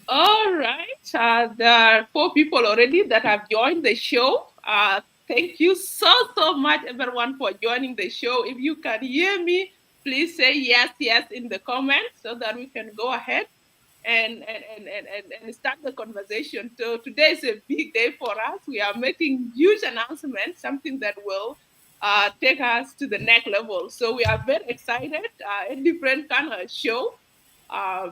All right. There are 4 people already that have joined the show. Thank you so much, everyone, for joining the show. If you can hear me, please say yes in the comments so that we can go ahead and start the conversation. So today is a big day for us. We are making huge announcements, something that will take us to the next level. So we are very excited. A different kind of show.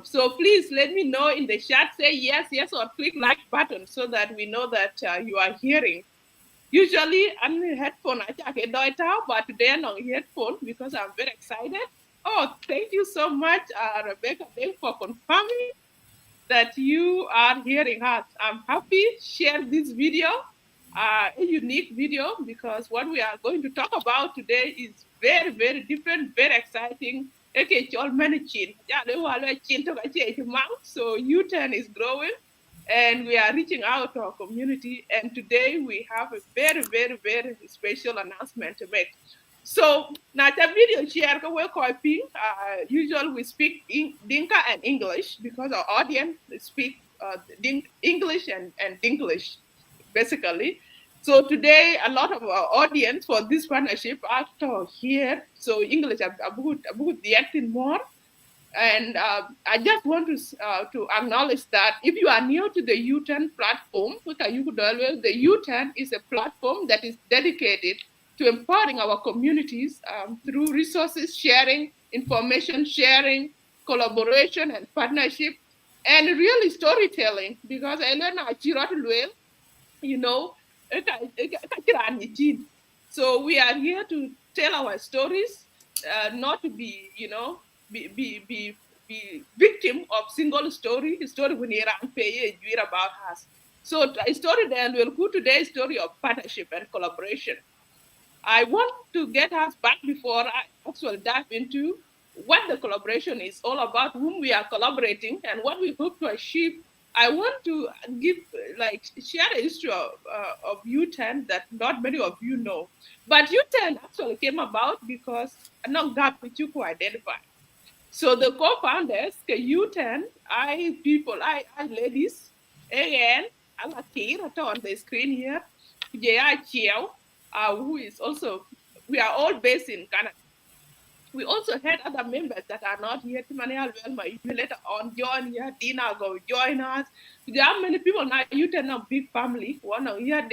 So please let me know in the chat, say yes, or click like button so that we know that you are hearing. Usually I'm in headphone, I can do it out, but today I'm on headphone because I'm very excited. Oh, thank you so much, Rebecca, for confirming that you are hearing us. I'm happy share this video, a unique video, because what we are going to talk about today is very different, very exciting. Okay, so U10 is growing and we are reaching out to our community. And today we have a very special announcement to make. So now the video share ko we copy. Usually we speak in Dinka and English because our audience speak English and Dinglish basically. So today a lot of our audience for this partnership are here. So English about the acting more. And I just want to acknowledge that if you are new to the U10 platform, the U10 is a platform that is dedicated to empowering our communities through resources sharing, information sharing, collaboration, and partnership, and really storytelling. Because I learned you know, so we are here to tell our stories, not to be, be victim of single story when you pay about us. So a story then will go today's story of partnership and collaboration. I want to get us back before I actually dive into what the collaboration is all about, whom we are collaborating, and what we hope to achieve. I want to give, share a history of U10 that not many of you know. But U10 actually came about because a non gap which you could identify. So the co-founders, the U10, I ladies, again, I'm on the screen here, Jaya Chiao, who is also, we are all based in Canada. We also had other members that are not here. Timani Alvelma, you later on join here, Dina go join us. There are many people now, you tell a big family, one on here,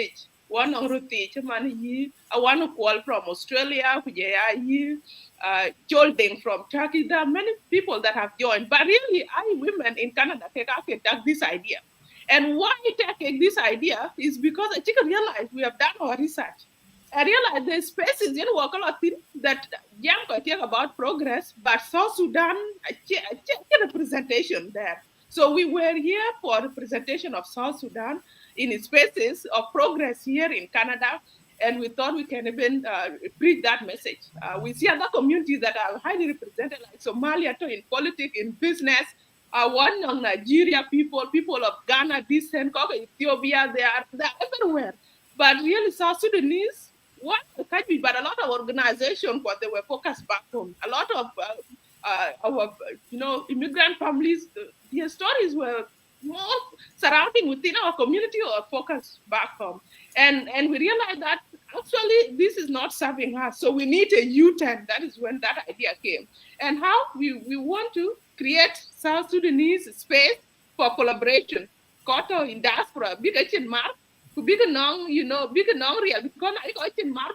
one on Ruti, Timani, one who call from Australia, Jolding from Turkey. There are many people that have joined, but really, I women in Canada take this idea. And why take this idea is because I think I realize we have done our research. I realize the spaces in work a lot that Jam could talk about progress, but South Sudan, a representation there. So we were here for representation of South Sudan in spaces of progress here in Canada, and we thought we can even preach that message. We see other communities that are highly represented, like Somalia, too, in politics, in business. One of Nigeria people of Ghana, descent, Ethiopia, they're everywhere. But really, South Sudanese, what can be, but a lot of organizations, what they were focused back home. A lot of our, immigrant families, their stories were more surrounding within our community or focused back home. And we realized that actually this is not serving us. So we need a U-turn. That is when that idea came. And how we want to create South Sudanese space for collaboration. Koto in diaspora, big mark, big non, big non real, because I got in mark,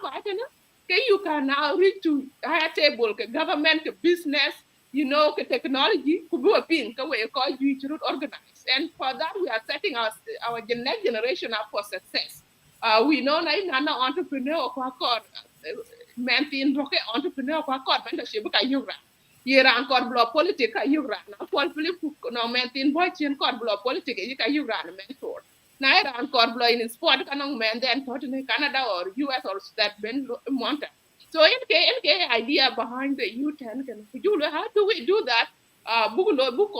you can now reach to higher table, government, business, technology, could be a pin, we call you to organize. And for that, we are setting our next generation up for success. We know that none entrepreneur or men tin roke entrepreneur kwa kod mentorship ka yugra yeran kod blo politic ka yugra na pol flip no men tin boy chen kod blo politic yi ka yugra na mentor na iran kod blo in sport kanong men then to in Canada or US or that ben monta so in idea behind the U10 can you how do we do that book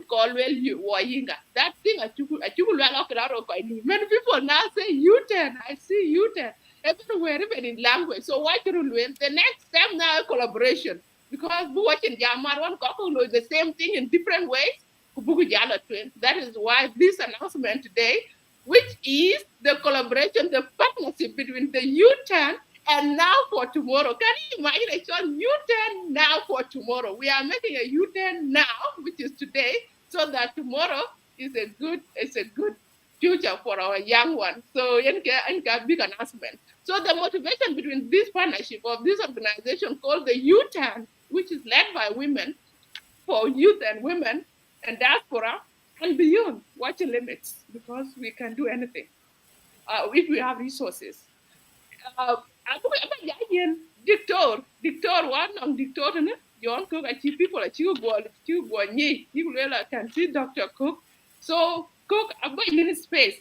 call well you yinga that thing a chukul well okay many people now say U10 I see U10 everywhere, even in language. So why should we the next step now collaboration? Because we watching Jamar one the same thing in different ways. That is why this announcement today, which is the collaboration, the partnership between the U10 and now for tomorrow. Can you imagine a U10 now for tomorrow? We are making a U10 now, which is today, so that tomorrow is a good future for our young ones. So a big announcement. So the motivation between this partnership of this organization called the U10, which is led by women for youth and women and diaspora and beyond, watching limits because we can do anything if we have resources. Aku apa jayen dictor one on dictor ne John Cook achi people achi go ni you can see Dr. Cook so Cook about in space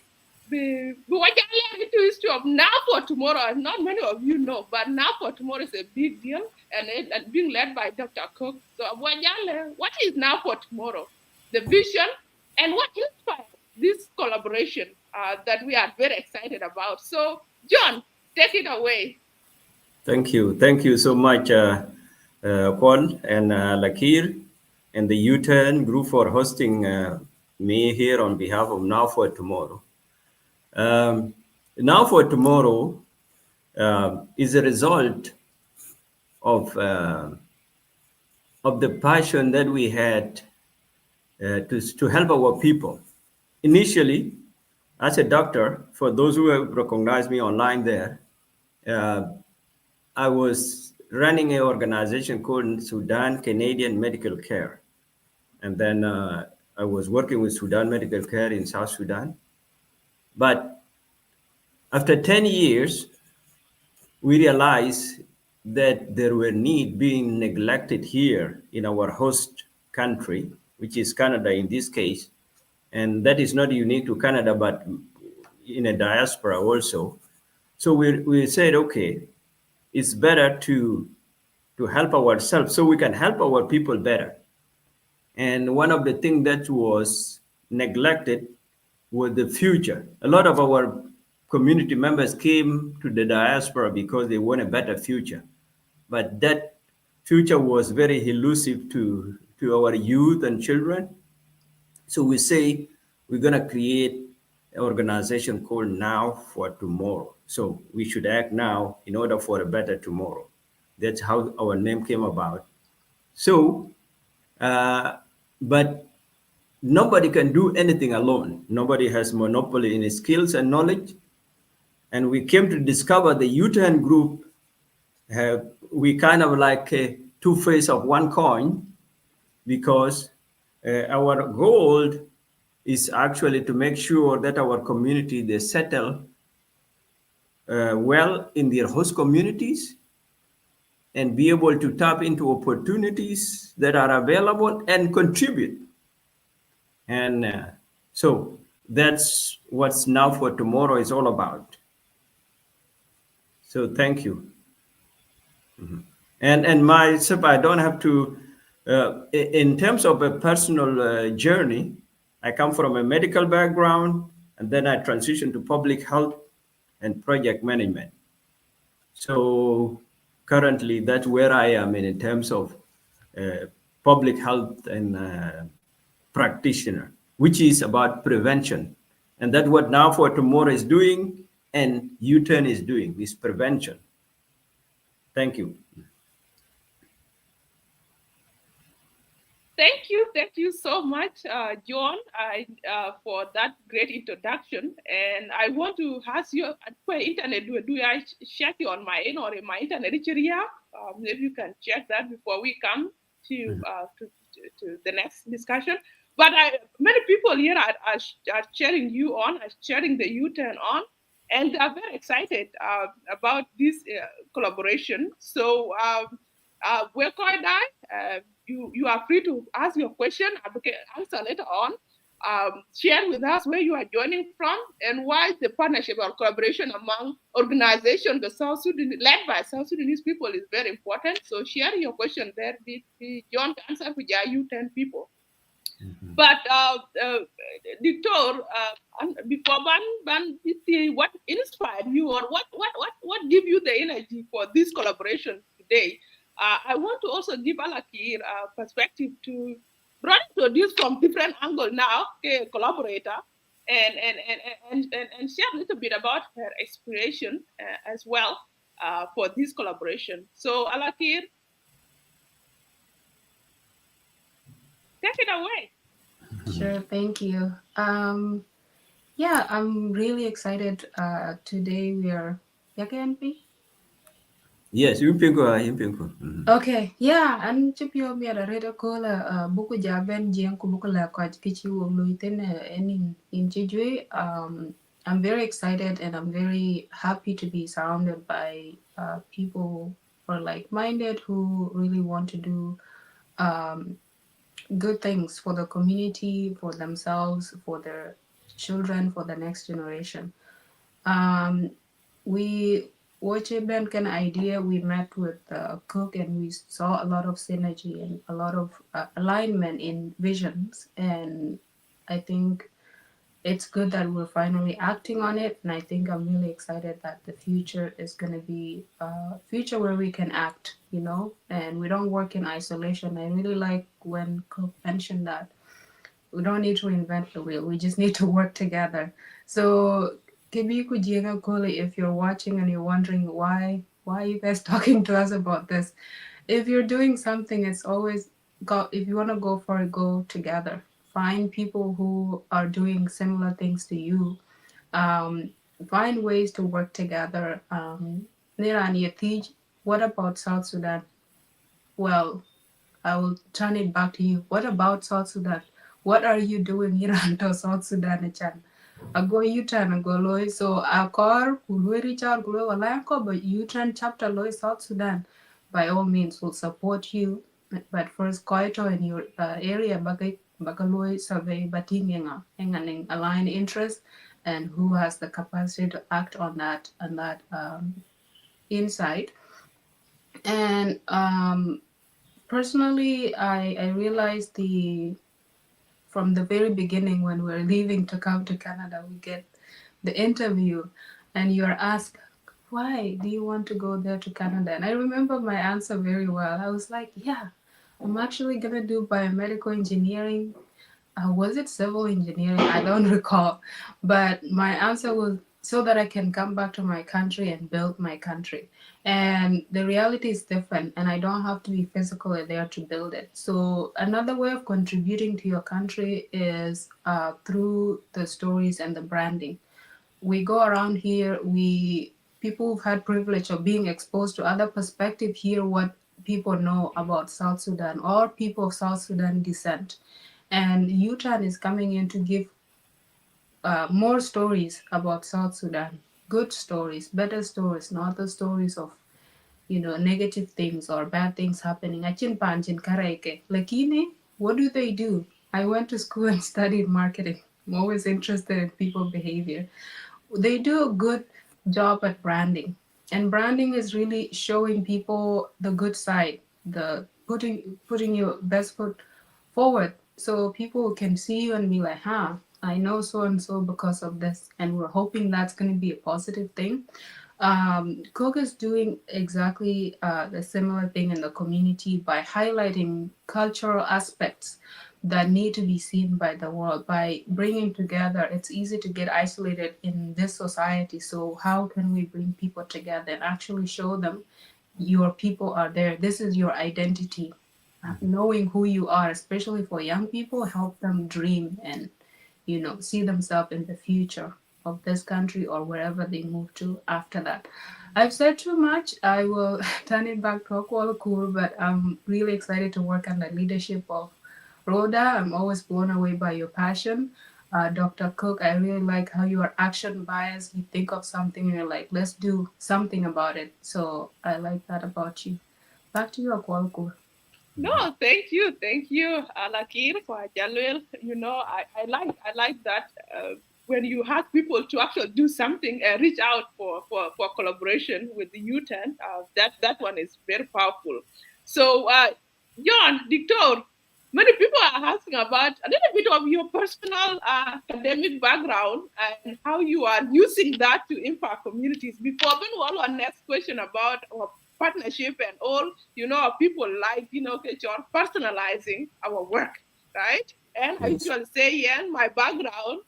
be what into history of now for tomorrow not many of you know but now for tomorrow is a big deal and being led by Dr. Cook so what is now for tomorrow the vision and what inspired this collaboration that we are very excited about so John take it away. Thank you. Thank you so much, Paul and Lakir and the U-Turn group for hosting me here on behalf of Now for Tomorrow. Now for Tomorrow is a result of the passion that we had to help our people. Initially, as a doctor, for those who have recognized me online there, I was running an organization called Sudan Canadian Medical Care. And then I was working with Sudan Medical Care in South Sudan. But after 10 years, we realized that there were needs being neglected here in our host country, which is Canada in this case. And that is not unique to Canada, but in a diaspora also. So we said, okay, it's better to help ourselves so we can help our people better. And one of the things that was neglected was the future. A lot of our community members came to the diaspora because they want a better future. But that future was very elusive to our youth and children. So we say we're going to create an organization called Now for Tomorrow. So we should act now in order for a better tomorrow. That's how our name came about. So, but nobody can do anything alone. Nobody has monopoly in skills and knowledge. And we came to discover the U10 group, we kind of like two faces of one coin because our goal is actually to make sure that our community, they settle well in their host communities and be able to tap into opportunities that are available and contribute. And so that's what's Now for Tomorrow is all about. So thank you. Mm-hmm. And myself, I don't have to, in terms of a personal journey, I come from a medical background, and then I transitioned to public health and project management. So currently, that's where I am in terms of public health and practitioner, which is about prevention. And that's what Now for Tomorrow is doing, and U10 is doing, is prevention. Thank you. Thank you so much, John, for that great introduction. And I want to ask you, internet do I check you on my or in my internet area? Maybe you can check that before we come to the next discussion. But many people here are cheering you on, are cheering the U-turn on, and are very excited about this collaboration. So we're quite you are free to ask your question. I can answer later on. Share with us where you are joining from and why the partnership or collaboration among organizations, the South Sudan led by South Sudanese people, is very important. So share your question there. John can answer for you 10 people. But Dictor, before what inspired you, or what give you the energy for this collaboration today? I want to also give Alakir a perspective to broad introduce from different angle now, okay, collaborator, and share a little bit about her inspiration as well for this collaboration. So Alakir, take it away. Sure, thank you. Yeah, I'm really excited. Today we are Yakanpi. Yes, you think. Okay, yeah, and chip yo mi ada reda kola buku jaben jeng ku buku la kwa kichi wo luiten in Chijwe. I'm very excited and I'm very happy to be surrounded by people who are like-minded who really want to do um good things for the community, for themselves, for their children, for the next generation. Um, we watched a band kind of idea. We met with Cook and we saw a lot of synergy and a lot of alignment in visions. And I think it's good that we're finally acting on it. And I think I'm really excited that the future is going to be a future where we can act, and we don't work in isolation. I really like when Cook mentioned that we don't need to invent the wheel. We just need to work together. So Kibi Kujiga Koli, if you're watching and you're wondering why are you guys talking to us about this? If you're doing something, it's always go if you want to go for it, go together. Find people who are doing similar things to you. Um, find ways to work together. Nirani Yatij, what about South Sudan? Well, I will turn it back to you. What about South Sudan? What are you doing here until South Sudan chan? Ago U-turn ago loy so akor kulwe Richard kulwe walanko but U-turn chapter loy South Sudan by all means will support you. But first koito in your area bagaloy survey batingenga enganing align interest and who has the capacity to act on that insight. And personally, I realized from the very beginning when we're leaving to come to Canada, we get the interview, and you're asked, why do you want to go there to Canada? And I remember my answer very well. I was like, yeah, I'm actually gonna do biomedical engineering. Was it civil engineering? I don't recall. But my answer was so that I can come back to my country and build my country. And the reality is different, and I don't have to be physically there to build it. So, another way of contributing to your country is through the stories and the branding. We go around here, people who've had privilege of being exposed to other perspective hear what people know about South Sudan or people of South Sudan descent. And UTAN is coming in to give more stories about South Sudan, good stories, better stories, not the stories of negative things or bad things happening. Achin panchin karaike. Lakini, what do they do? I went to school and studied marketing. I'm always interested in people behavior. They do a good job at branding. And branding is really showing people the good side, the putting your best foot forward so people can see you and be like, huh, I know so and so because of this. And we're hoping that's going to be a positive thing. Cook is doing exactly the similar thing in the community by highlighting cultural aspects that need to be seen by the world. By bringing together, it's easy to get isolated in this society. So, how can we bring people together and actually show them your people are there? This is your identity. Knowing who you are, especially for young people, help them dream and see themselves in the future of this country or wherever they move to after that. I've said too much. I will turn it back to Akwala Kur, but I'm really excited to work under leadership of Rhoda. I'm always blown away by your passion. Dr. Cook, I really like how you are action biased. You think of something and you're like, let's do something about it. So I like that about you. Back to you, Akwalku. No, thank you, Alakir, for Jalil. I like that when you have people to actually do something and reach out for collaboration with the youth, and that one is very powerful. So, John, Dictor, many people are asking about a little bit of your personal academic background and how you are using that to impact communities. Before we go on our next question about our partnership and all, people like, okay, you're personalizing our work, right? And I Yes. usually say, yeah, my background,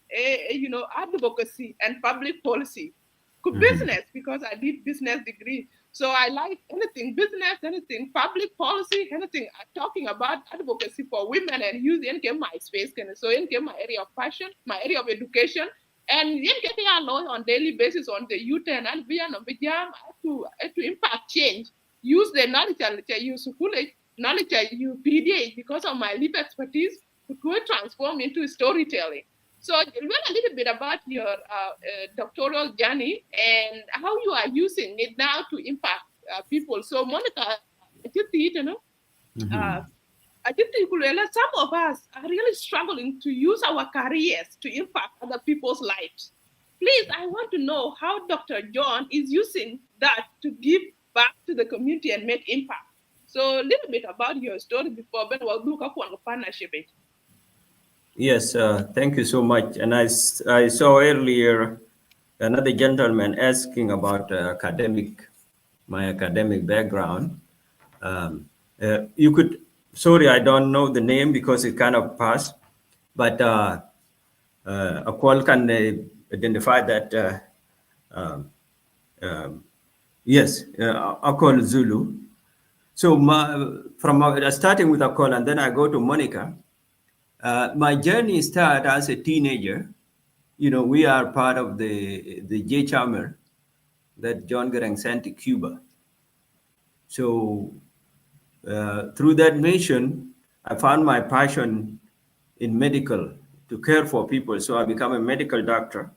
advocacy and public policy. Good Mhm. business, because I did business degree. So I like anything business, anything public policy, anything talking about advocacy for women and youth in my space. So in my area of passion, my area of education, and in law on daily basis on the youth and beyond to impact change. Use the knowledge I use knowledge I use PDA because of my lived expertise to transform into storytelling. So learn a little bit about your doctoral journey and how you are using it now to impact people. So Monica, I just uh, Mhm. I think some of us are really struggling to use our careers to impact other people's lives. Please, I want to know how Dr. John is using that to give back to the community and make impact. So a little bit about your story before Ben will look up on the partnership. Yes, thank you so much. And I saw earlier another gentleman asking about my academic background. Um, you could, sorry, I don't know the name because it kind of passed, but Akwal can identify that. Um, um, yes, Akwal Zulu. So from starting with Akwal and then I go to Monica. My journey started as a teenager. We are part of the J Chamber that John Garang sent to Cuba. So through that mission, I found my passion in medical to care for people. So I became a medical doctor.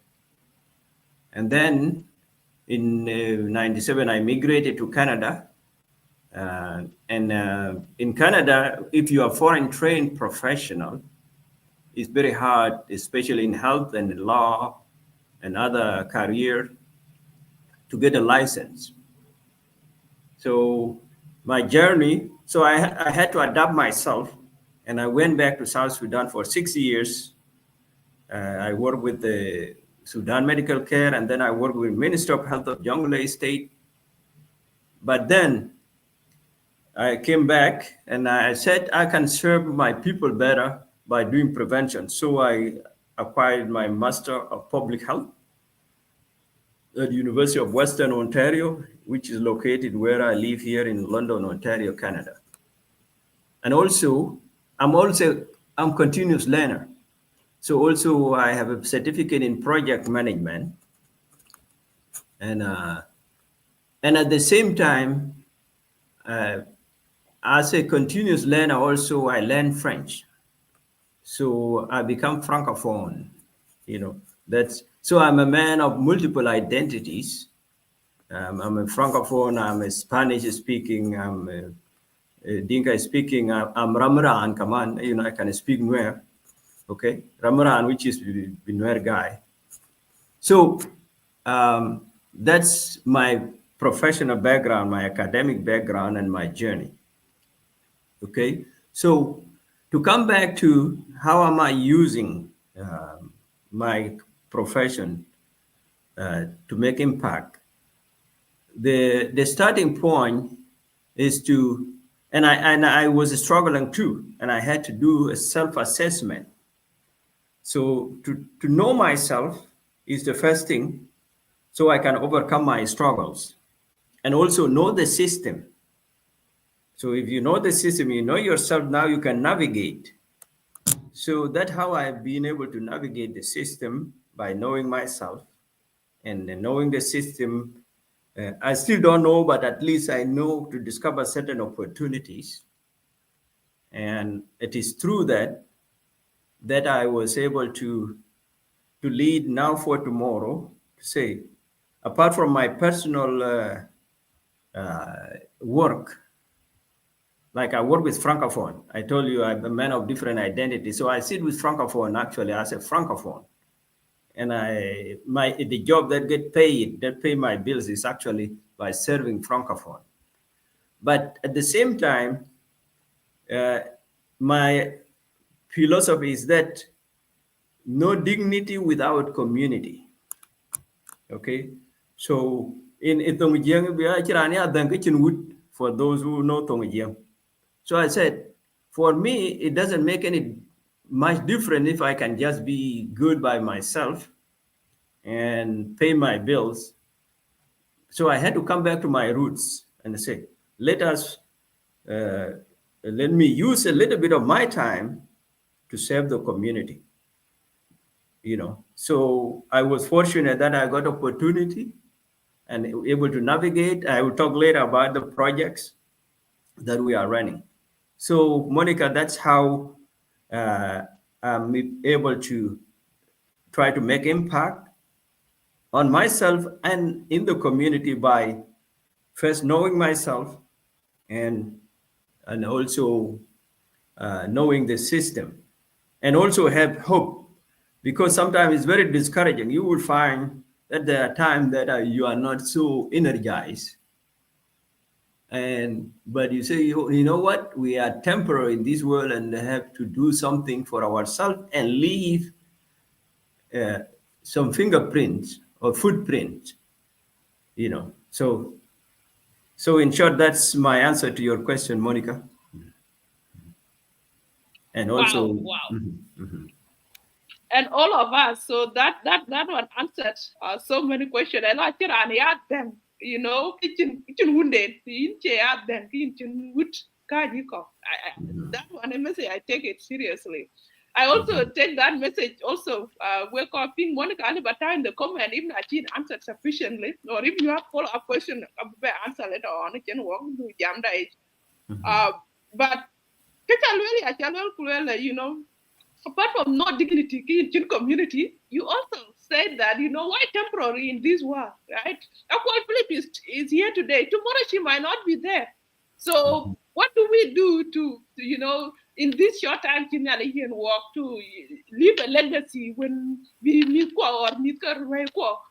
And then in '97, I migrated to Canada. And in Canada, if you are foreign trained professional, it's very hard, especially in health and law and other career, to get a license. So my journey, so I had to adapt myself, and I went back to South Sudan for 6 years. I worked with the Sudan Medical Care, and then I worked with Minister of Health of Jonglei State. But then I came back and I said I can serve my people better by doing prevention. So I acquired my Master of Public Health at the University of Western Ontario, which is located where I live here in London, Ontario, Canada. And also, I'm continuous learner. So also I have a certificate in project management, and uh, and at the same time, uh, as a continuous learner, also I learn French. So I become francophone. That's so I'm a man of multiple identities. I'm a francophone. I'm a Spanish speaking. I'm a Dinka speaking. I'm Ramran. Come on, I can speak Nuer. Okay, Ramran, which is the Nuer guy. So that's my professional background, my academic background, and my journey. Okay, so to come back to how am I using my profession to make impact, the starting point is to, and I was struggling too, and I had to do a self assessment. So to know myself is the first thing, so I can overcome my struggles, and also know the system. So if you know the system, you know yourself, now you can navigate. So that's how I've been able to navigate the system by knowing myself and knowing the system. I still don't know, but at least I know to discover certain opportunities. And it is through that I was able to. to lead now for tomorrow. To say, apart from my personal work, like I work with Francophone. I told you I'm a man of different identities. So I sit with Francophone actually as a Francophone. And the job that get paid, that pay my bills is actually by serving Francophone. But at the same time, uh, my philosophy is that no dignity without community. Okay. So in Tongjang, we are Chirani Adan Kitchen Wood for those who know Tongjang. So I said, for me, it doesn't make any much difference if I can just be good by myself and pay my bills. So I had to come back to my roots and say, let us, uh, let me use a little bit of my time to serve the community. So I was fortunate that I got opportunity and able to navigate. I will talk later about the projects that we are running. So, Monica, that's how uh, I'm able to try to make impact on myself and in the community by first knowing myself and also knowing the system, and also have hope, because sometimes it's very discouraging. You will find that there are times that you are not so energized, and but you say, you know what, we are temporary in this world and have to do something for ourselves and leave uh, some fingerprints or footprints. So in short, that's my answer to your question, Monica. And Wow, also, wow. And all of us. So that one answered so many questions. And I tell and add them, kitchen wounded, inche add them, kitchen wood kajiko. That one a message I take it seriously. I also take that message also wake up in Monica Alibata in the comment if not answered sufficiently, or if you have follow-up question, answer later on, it can walk to jam that. Uh, but apart from no dignity in community, you also said that, why temporary in this world, right? Equal Philip is here today. Tomorrow she might not be there. So what do we do to in this short time Kinyali can work to leave a legacy when we meet or meet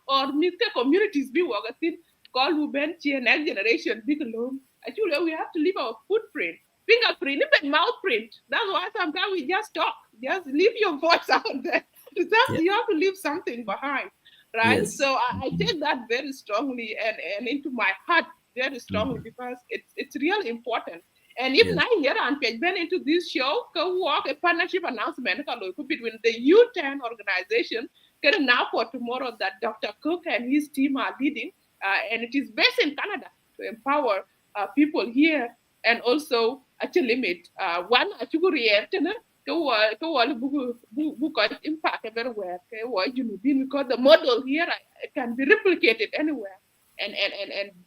or meet communities be work? I think call who been next generation big alone. Actually, we have to leave our footprint, fingerprint, even mouth print. That's why sometimes we just talk. Just leave your voice out there. yeah, You have to leave something behind, right? yes, So I take that very strongly and into my heart very strongly because it's really important. And if yes, I hear and page been into this show, go work a partnership announcement between the U10 organization, now for tomorrow that Dr. Cook and his team are leading, and it is based in Canada to empower people here and also at a limit. One at you react impact everywhere. Because the model here can be replicated anywhere and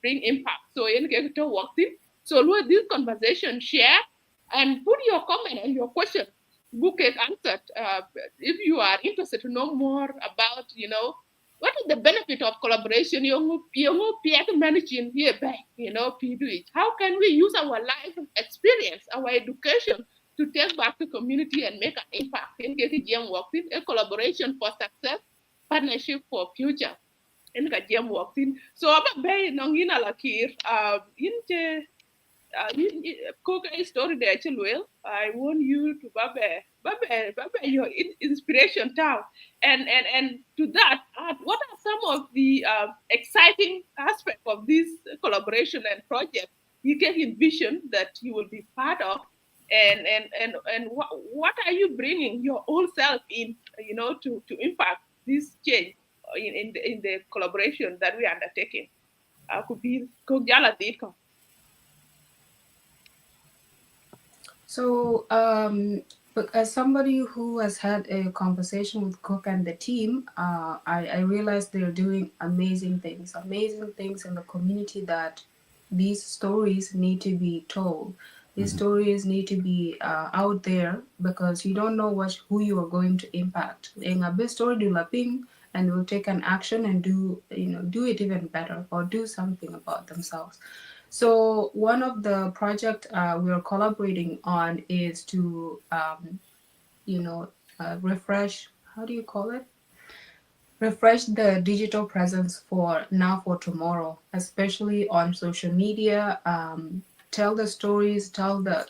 bring impact. So in get to work in. So with this conversation, share and put your comment and your question. Book it answered. If you are interested to know more about, what is the benefit of collaboration? Peer managing here back, how can we use our life experience, our education to take back to community and make an impact in getting young working a collaboration for success, partnership for future. In ka jam working. So about bay nongina lakir in cook a story there chilwell. I want you to babe your inspiration town and to that what are some of the exciting aspects of this collaboration and project you can envision that you will be part of, and what are you bringing your own self in, to impact this change in the collaboration that we are undertaking. Could be cook jala dito. So, but as somebody who has had a conversation with Cook and the team, I realized they're doing amazing things in the community that these stories need to be told. These stories need to be out there because you don't know who you are going to impact. In a big story, do laping and will take an action and do it even better or do something about themselves. So one of the project we are collaborating on is to you know refresh. How do you call it? Refresh the digital presence for now for tomorrow, especially on social media. Tell the stories,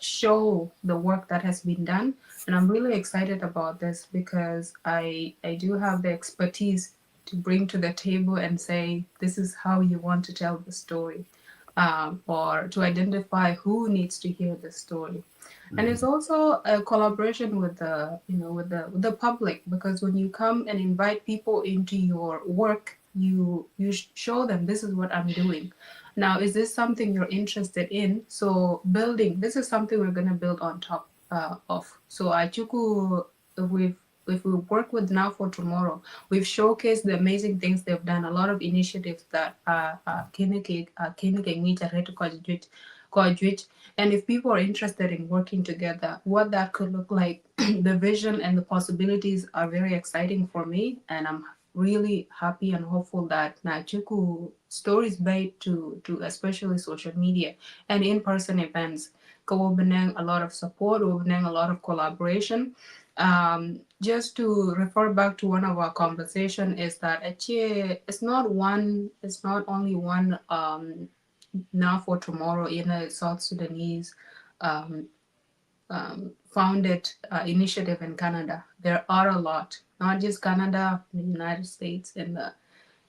show the work that has been done, and I'm really excited about this because I do have the expertise to bring to the table and say this is how you want to tell the story, or to identify who needs to hear the story. And it's also a collaboration with the public, because when you come and invite people into your work, you show them this is what I'm doing. Now, is this something you're interested in? So building, this is something we're going to build on top of. So Achuku, we've if we work with Now for Tomorrow, we've showcased the amazing things they've done, a lot of initiatives that coadjuvate. And if people are interested in working together, what that could look like, the vision and the possibilities are very exciting for me. And I'm really happy and hopeful that Nachuku stories made to especially social media and in-person events go opening a lot of support, opening a lot of collaboration. Just to refer back to one of our conversation is that actually it's not only one Now for Tomorrow in a South Sudanese um, founded initiative in Canada. There are a lot, not just Canada, the United States, and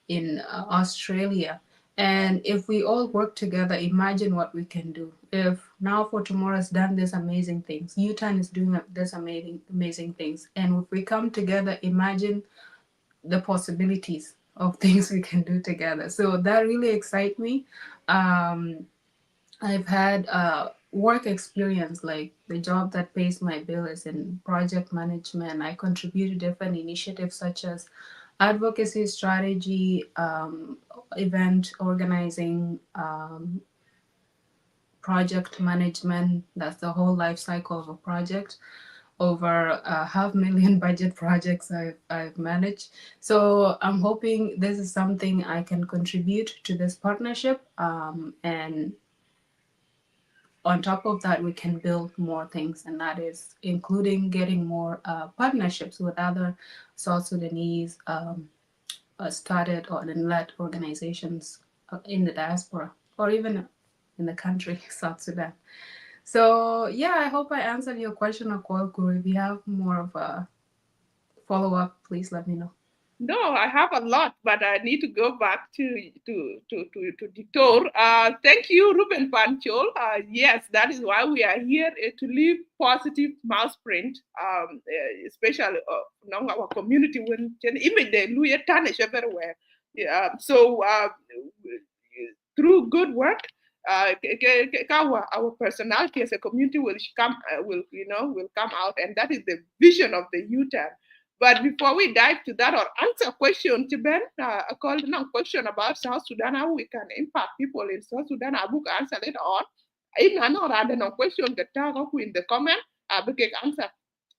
in Australia. And if we all work together, imagine what we can do. If Now for Tomorrow has done these amazing things, UTAN is doing this amazing things, and if we come together, imagine the possibilities of things we can do together. So that really excites me. Um, I've had work experience, like the job that pays my bill is in project management. I contribute to different initiatives such as advocacy strategy, event organizing, project management. That's the whole life cycle of a project. Over 500,000 budget projects I've managed. So I'm hoping this is something I can contribute to this partnership, and on top of that, we can build more things, and that is including getting more partnerships with other South Sudanese started or led organizations in the diaspora or even in the country, South Sudan. So, yeah, I hope I answered your question, Akwalku. If you have more of a follow up, please let me know. No, I have a lot, but I need to go back to Dictor. Thank you, Ruben Panchol. Yes, that is why we are here to leave positive mouse print, especially among our community when image they tarnish everywhere. Yeah, so through good work, our personality as a community will come out, and that is the vision of the UTAN. But before we dive to that or answer question to Ben, I called a question about South Sudan, how we can impact people in South Sudan. I book answer later on. In another question that tag up in the comment, I book answer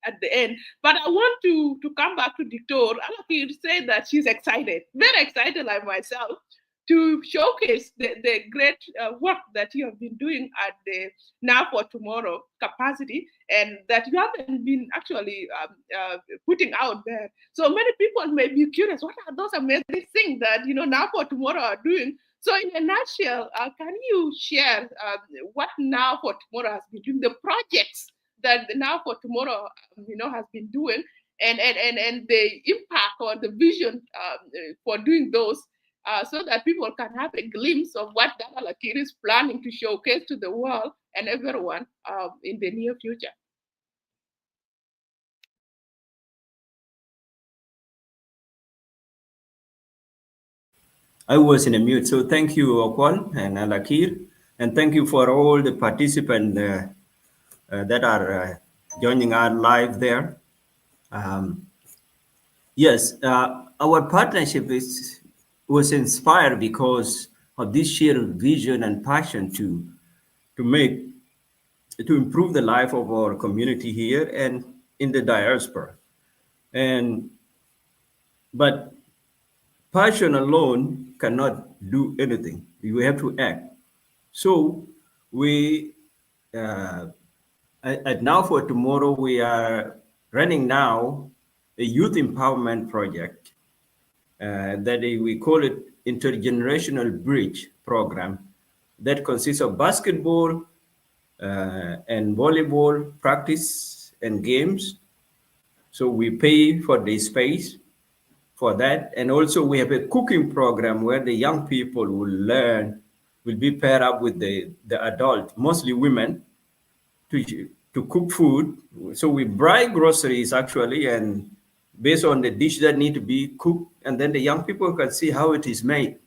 at the end. But I want to come back to Dictor. Alaki say that she's excited, very excited like myself, to showcase the great work that you have been doing at the Now for Tomorrow capacity, and that you haven't been actually putting out there. So many people may be curious, what are those amazing things that Now for Tomorrow are doing? So, in a nutshell, can you share what Now for Tomorrow has been doing, the projects that Now for Tomorrow, has been doing, and the impact or the vision for doing those, so that people can have a glimpse of what Dana Lakir is planning to showcase to the world and everyone in the near future. I was in a mute. So thank you, Okwal and Alakir, and thank you for all the participants that are joining our live there. Um, yes, our partnership was inspired because of this shared vision and passion to make to improve the life of our community here and in the diaspora. And but passion alone cannot do anything. You have to act. So we uh, at Now for Tomorrow we are running now a youth empowerment project that we call it intergenerational bridge program that consists of basketball and volleyball practice and games. So we pay for the space for that. And also we have a cooking program where the young people will be paired up with the adult, mostly women, to cook food. So we buy groceries actually, and based on the dish that need to be cooked, and then the young people can see how it is made.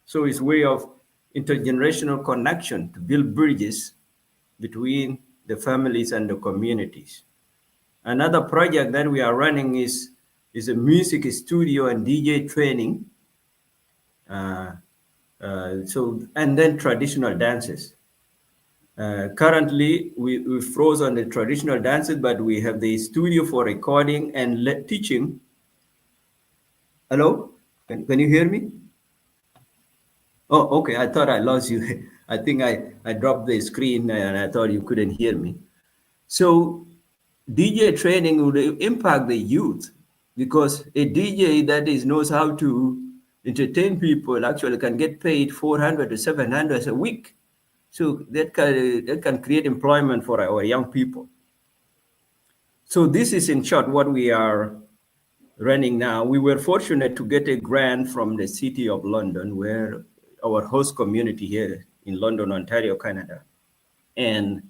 So it's a way of intergenerational connection to build bridges between the families and the communities. Another project that we are running is a music studio and DJ training. Uh, so and then traditional dances. Currently, we froze on the traditional dances, but we have the studio for recording and teaching. Hello, can you hear me? Oh, okay. I thought I lost you. I think I dropped the screen and I thought you couldn't hear me. So DJ training would impact the youth because a DJ that is knows how to entertain people actually can get paid 400 to 700 a week. So that can create employment for our young people. So this is in short what we are running now. We were fortunate to get a grant from the City of London, where our host community here in London, Ontario, Canada. And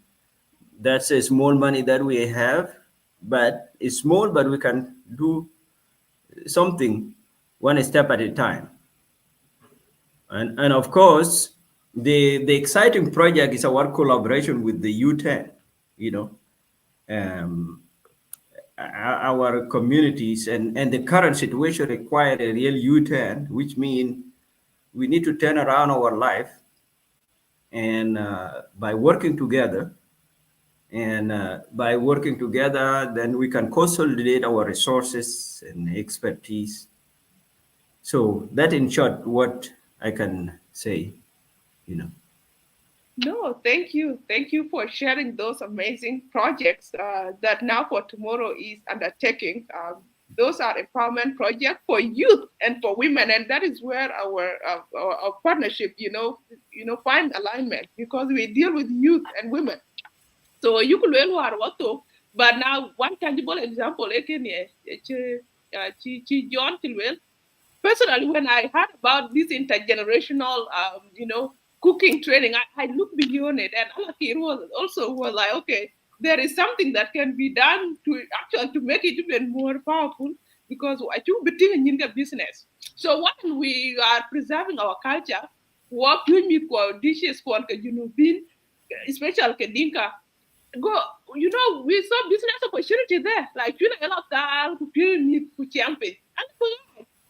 that's a small money that we have, but it's small, but we can do something one step at a time. And of course, the exciting project is our collaboration with the U10. You know, um, our communities and the current situation require a real U10, which means we need to turn around our life and by working together. And by working together, then we can consolidate our resources and expertise. So that, in short, what I can say. You know. No, thank you. Thank you for sharing those amazing projects that Now for Tomorrow is undertaking. Those are empowerment projects for youth and for women, and that is where our partnership, find alignment because we deal with youth and women. So you could learn what to, but now one tangible example, John Tilwell. Personally, when I heard about this intergenerational, cooking training, I looked beyond it, and Alakir was like, okay, there is something that can be done to make it even more powerful because I do between in the business. So when we are preserving our culture, what we meet for dishes for especially Kedinka, go we saw business opportunity there like a lot of meat for champion and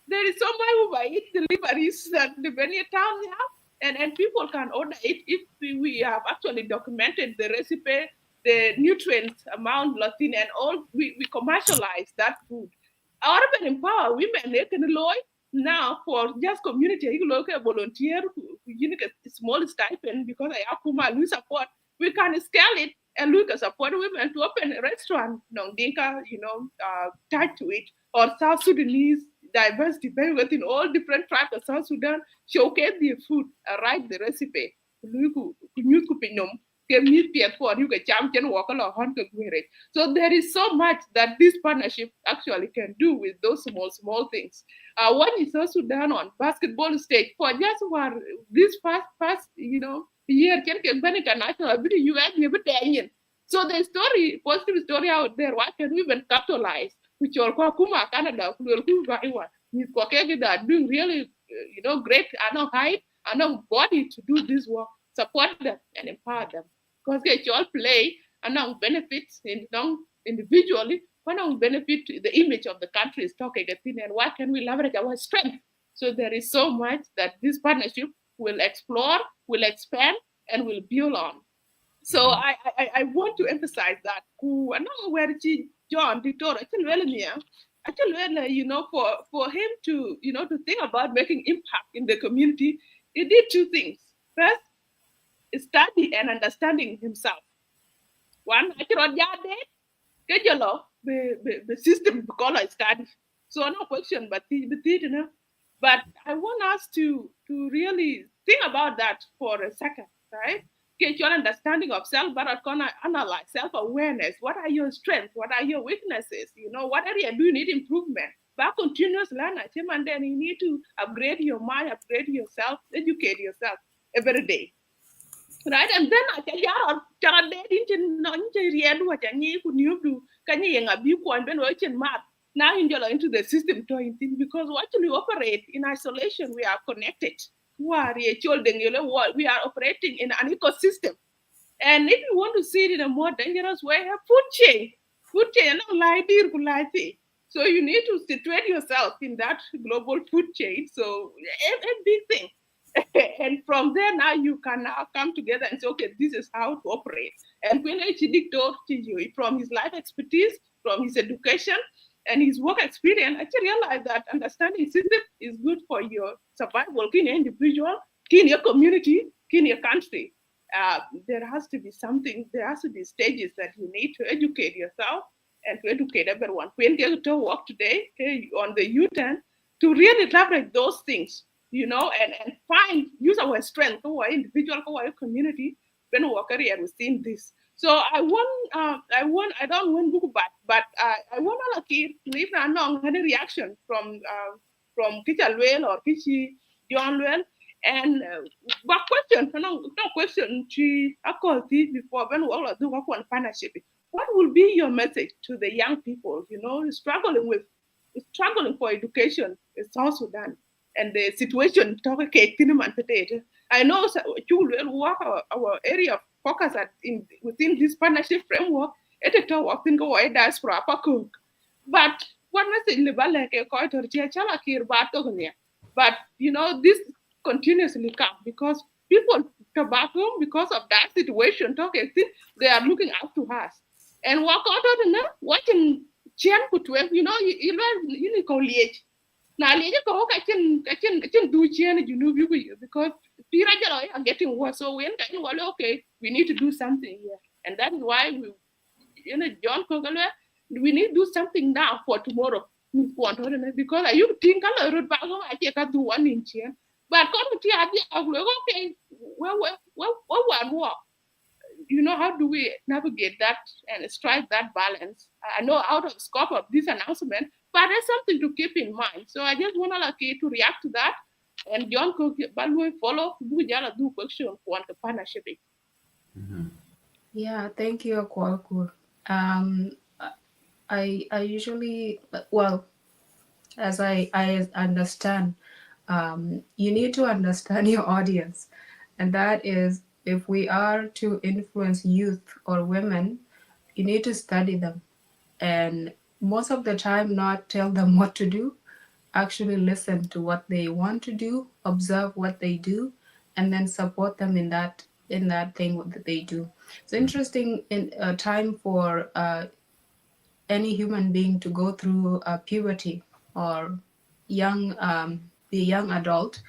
there is somebody who buy it deliveries that the many towns have and people can order it if we have actually documented the recipe, the nutrients amount latin and all we commercialize that food. Our urban empower women they can loy now for just community you look at volunteer you need a small stipend because I akuma we support we can scale it and look at support women to open a restaurant, no, Dinka, tied to it, or South Sudanese diversity, within all different tribes of South Sudan, showcase their food, write the recipe. News kupinom, ke meat piet for you get champion walk along hunt so there is so much that this partnership actually can do with those small things. One is also done on basketball stage for just for this past year can get international ability you and you so the story positive story out there what can we even capitalize which are kuma Canada that doing really great I know height I know body to do this work support them and empower them because they all play and now benefits in individually one benefit the image of the country is talking and why can we leverage our strength so there is so much that this partnership will explore will expand and will build on. So I want to emphasize that ku anong where chi John Dictor actually really, for him to to think about making impact in the community, he did two things. First, study and understanding himself. One, actually, ke jalo be system because I study. So no question, but I want us to really think about that for a second, right? Get your understanding of self, but I'm gonna analyze self-awareness. What are your strengths? What are your weaknesses? What area do you need improvement? But continuous learner, and then you need to upgrade your mind, upgrade yourself, educate yourself every day, right? And then I tell you, cara de din no nje ried wa chanyi ku niubdu kanyi yenga bi ko ben wa chen mat. Now you into the system to because we actually operate in isolation. We are connected. We are operating in an ecosystem. And if you want to see it in a more dangerous way, have food chain. Food chain, no lie, dear, good lie, see. So you need to situate yourself in that global food chain. So a big thing. And from there now you can now come together and say, okay, this is how to operate. And when dictator to you from his life expertise, from his education and his work experience, actually realize that understanding system is good for your survival, in your individual, in your community, in your country. There has to be something, there has to be stages that you need to educate yourself and to educate everyone. When get to work today, okay, on the U-turn, to really leverage those things, and use our strength, our individual, our community, when we work career within this. So I don't want book back, but I want to keep leave any reaction from Kicha Luel or Kichi John Luel. And but question, no question to I call this before when we all do work on partnership. What will be your message to the young people, struggling for education in South Sudan and the situation I know you will work our area of focus within this partnership framework. It talk in go diaspora cook. But what message libale ke ko to chala kir ba to ne. But this continuously come because people tobacco because of that situation talking they are looking up to us and walk out of watching Chian put you need ko liege na liege ko ka chen do Chian you know because pira jalo are getting worse so when kind well okay we need to do something here and that is why John Kogale we need to do something now for tomorrow because I you think I road back I take do one in Chian but come to okay well, how do we navigate that and strike that balance? I know out of scope of this announcement, but there's something to keep in mind. So I just want to react to that. And John Cook, but we follow do question for the partnership. Yeah, thank you, Kwalkur. Um, I usually, well, as I understand, you need to understand your audience, and that is if we are to influence youth or women, you need to study them, and most of the time, not tell them what to do, actually listen to what they want to do, observe what they do, and then support them in that thing that they do. It's interesting in a time for any human being to go through puberty or young be a young adult,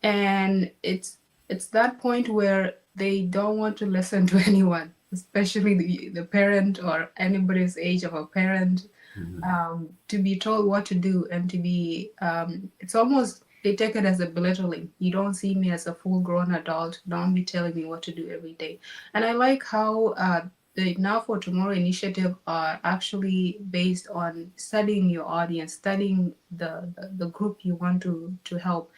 and it's that point where they don't want to listen to anyone, especially the parent or anybody's age of a parent, to be told what to do and to be it's almost they take it as a belittling. You don't see me as a full grown adult, don't be telling me what to do every day. And I like how the Now for Tomorrow initiative are actually based on studying your audience, studying the group you want to help,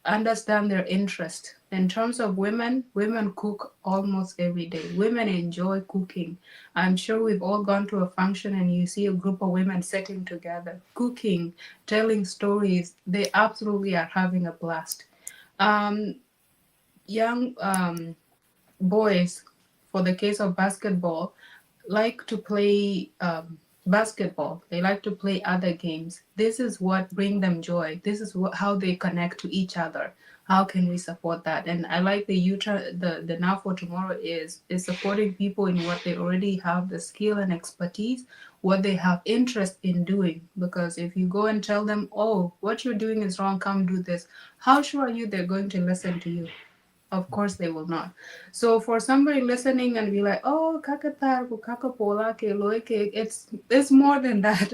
understand their interest. In terms of women, women cook almost every day. Women enjoy cooking. I'm sure we've all gone to a function and you see a group of women sitting together, cooking, telling stories. They absolutely are having a blast. Um, young boys, for the case of basketball, like to play basketball. They like to play other games. This is what bring them joy. This is how they connect to each other. How can we support that? And I like the the Now for Tomorrow is supporting people in what they already have the skill and expertise, what they have interest in doing. Because if you go and tell them, oh, what you're doing is wrong, come do this, how sure are you they're going to listen to you? Of course they will not. So for somebody listening and be like, oh, kakatar ko kakapola ke loike, it's more than that.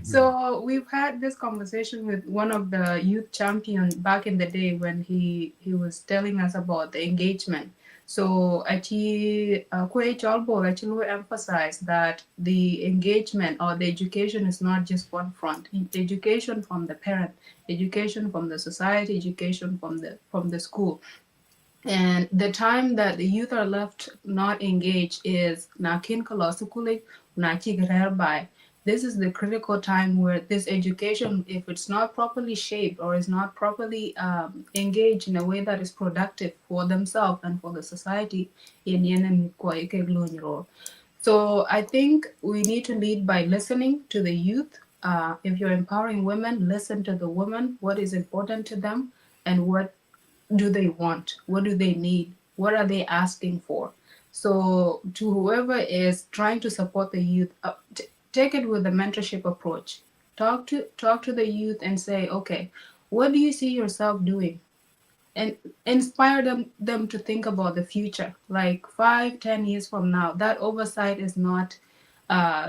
So we've had this conversation with one of the youth champions back in the day when he was telling us about the engagement. So actually, Kwe Chalbo actually emphasized that the engagement or the education is not just one front. Education from the parent, education from the society, education from the school. And the time that the youth are left not engaged is nakin kolosukuli nachi by. This is the critical time where this education, if it's not properly shaped or is not properly engaged in a way that is productive for themselves and for the society, in yenen kwa ike glonyi role. So I think we need to lead by listening to the youth. If you're empowering women, listen to the women, what is important to them, and what do they want? What do they need? What are they asking for? So, to whoever is trying to support the youth, take it with a mentorship approach. Talk to the youth and say, okay, what do you see yourself doing? And inspire them to think about the future, like 5, 10 years from now. That oversight is not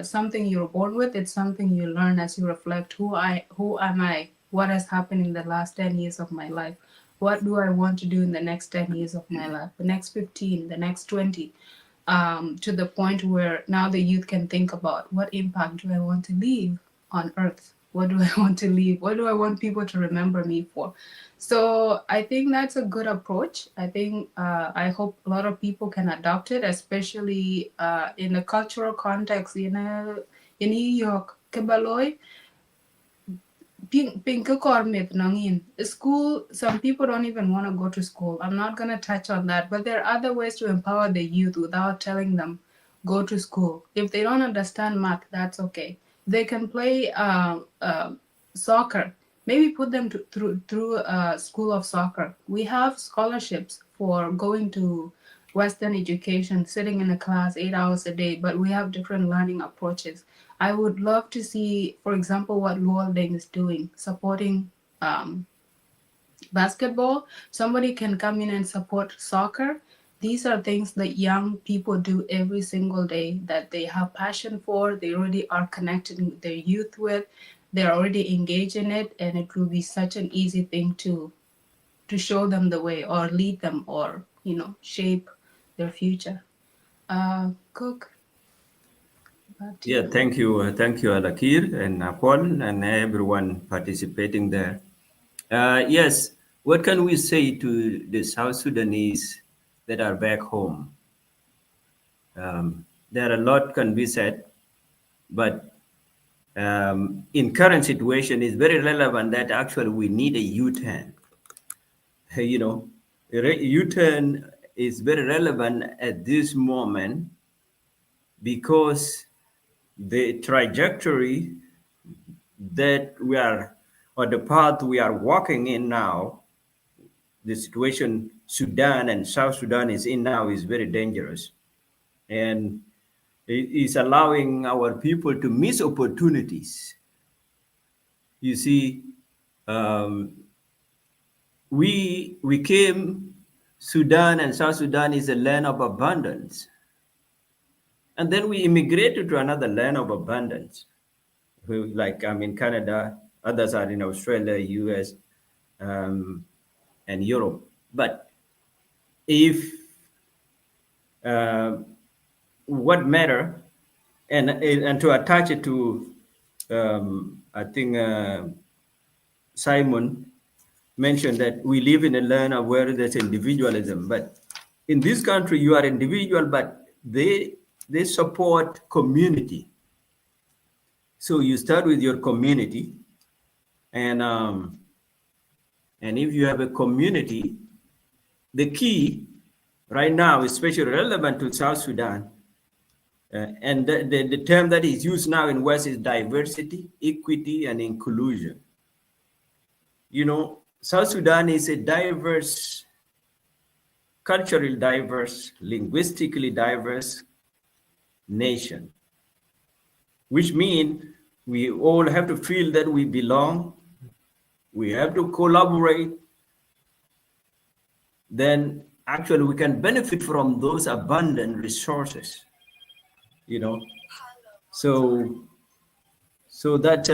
something you're born with. It's something you learn as you reflect. Who am I? What has happened in the last 10 years of my life? What do I want to do in the next 10 years of my life? The next 15, the next 20, to the point where now the youth can think about what impact do I want to leave on Earth? What do I want to leave? What do I want people to remember me for? So I think that's a good approach. I hope a lot of people can adopt it, especially in a cultural context. In New York, Kebaloi, school, some people don't even want to go to school. I'm not going to touch on that, but there are other ways to empower the youth without telling them go to school. If they don't understand math, that's okay. They can play soccer. Maybe put them through a school of soccer. We have scholarships for going to Western education, sitting in a class 8 hours a day, but we have different learning approaches. I would love to see, for example, what Luoldeng is doing, supporting um, basketball. Somebody can come in and support soccer. These are things that young people do every single day that they have passion for. They already are connected with their youth with. They're already engaged in it, and it will be such an easy thing to show them the way or lead them or shape their future. Cook, back to Yeah, you. thank you, Alakir and Paul and everyone participating there. Yes, what can we say to the South Sudanese that are back home? There are a lot can be said, but in current situation, it's very relevant that actually we need a U-turn. You know, U-turn is very relevant at this moment because the trajectory that we are, or the path we are walking in now, the situation Sudan and South Sudan is in now is very dangerous. And it is allowing our people to miss opportunities. You see, um, we came, Sudan and South Sudan is a land of abundance. And then we immigrated to another land of abundance. Like I'm in Canada, others are in Australia, US, um, and Europe. But if uh, what matter, and to attach it to, I think Simon mentioned that we live in a land of where there's individualism. But in this country, you are individual, but they support community. So you start with your community, and if you have a community, the key right now, especially relevant to South Sudan, and the term that is used now in West is diversity, equity, and inclusion. You know, South Sudan is a diverse, culturally diverse, linguistically diverse nation, which means we all have to feel that we belong, we have to collaborate, then actually we can benefit from those abundant resources, you know. So, so that's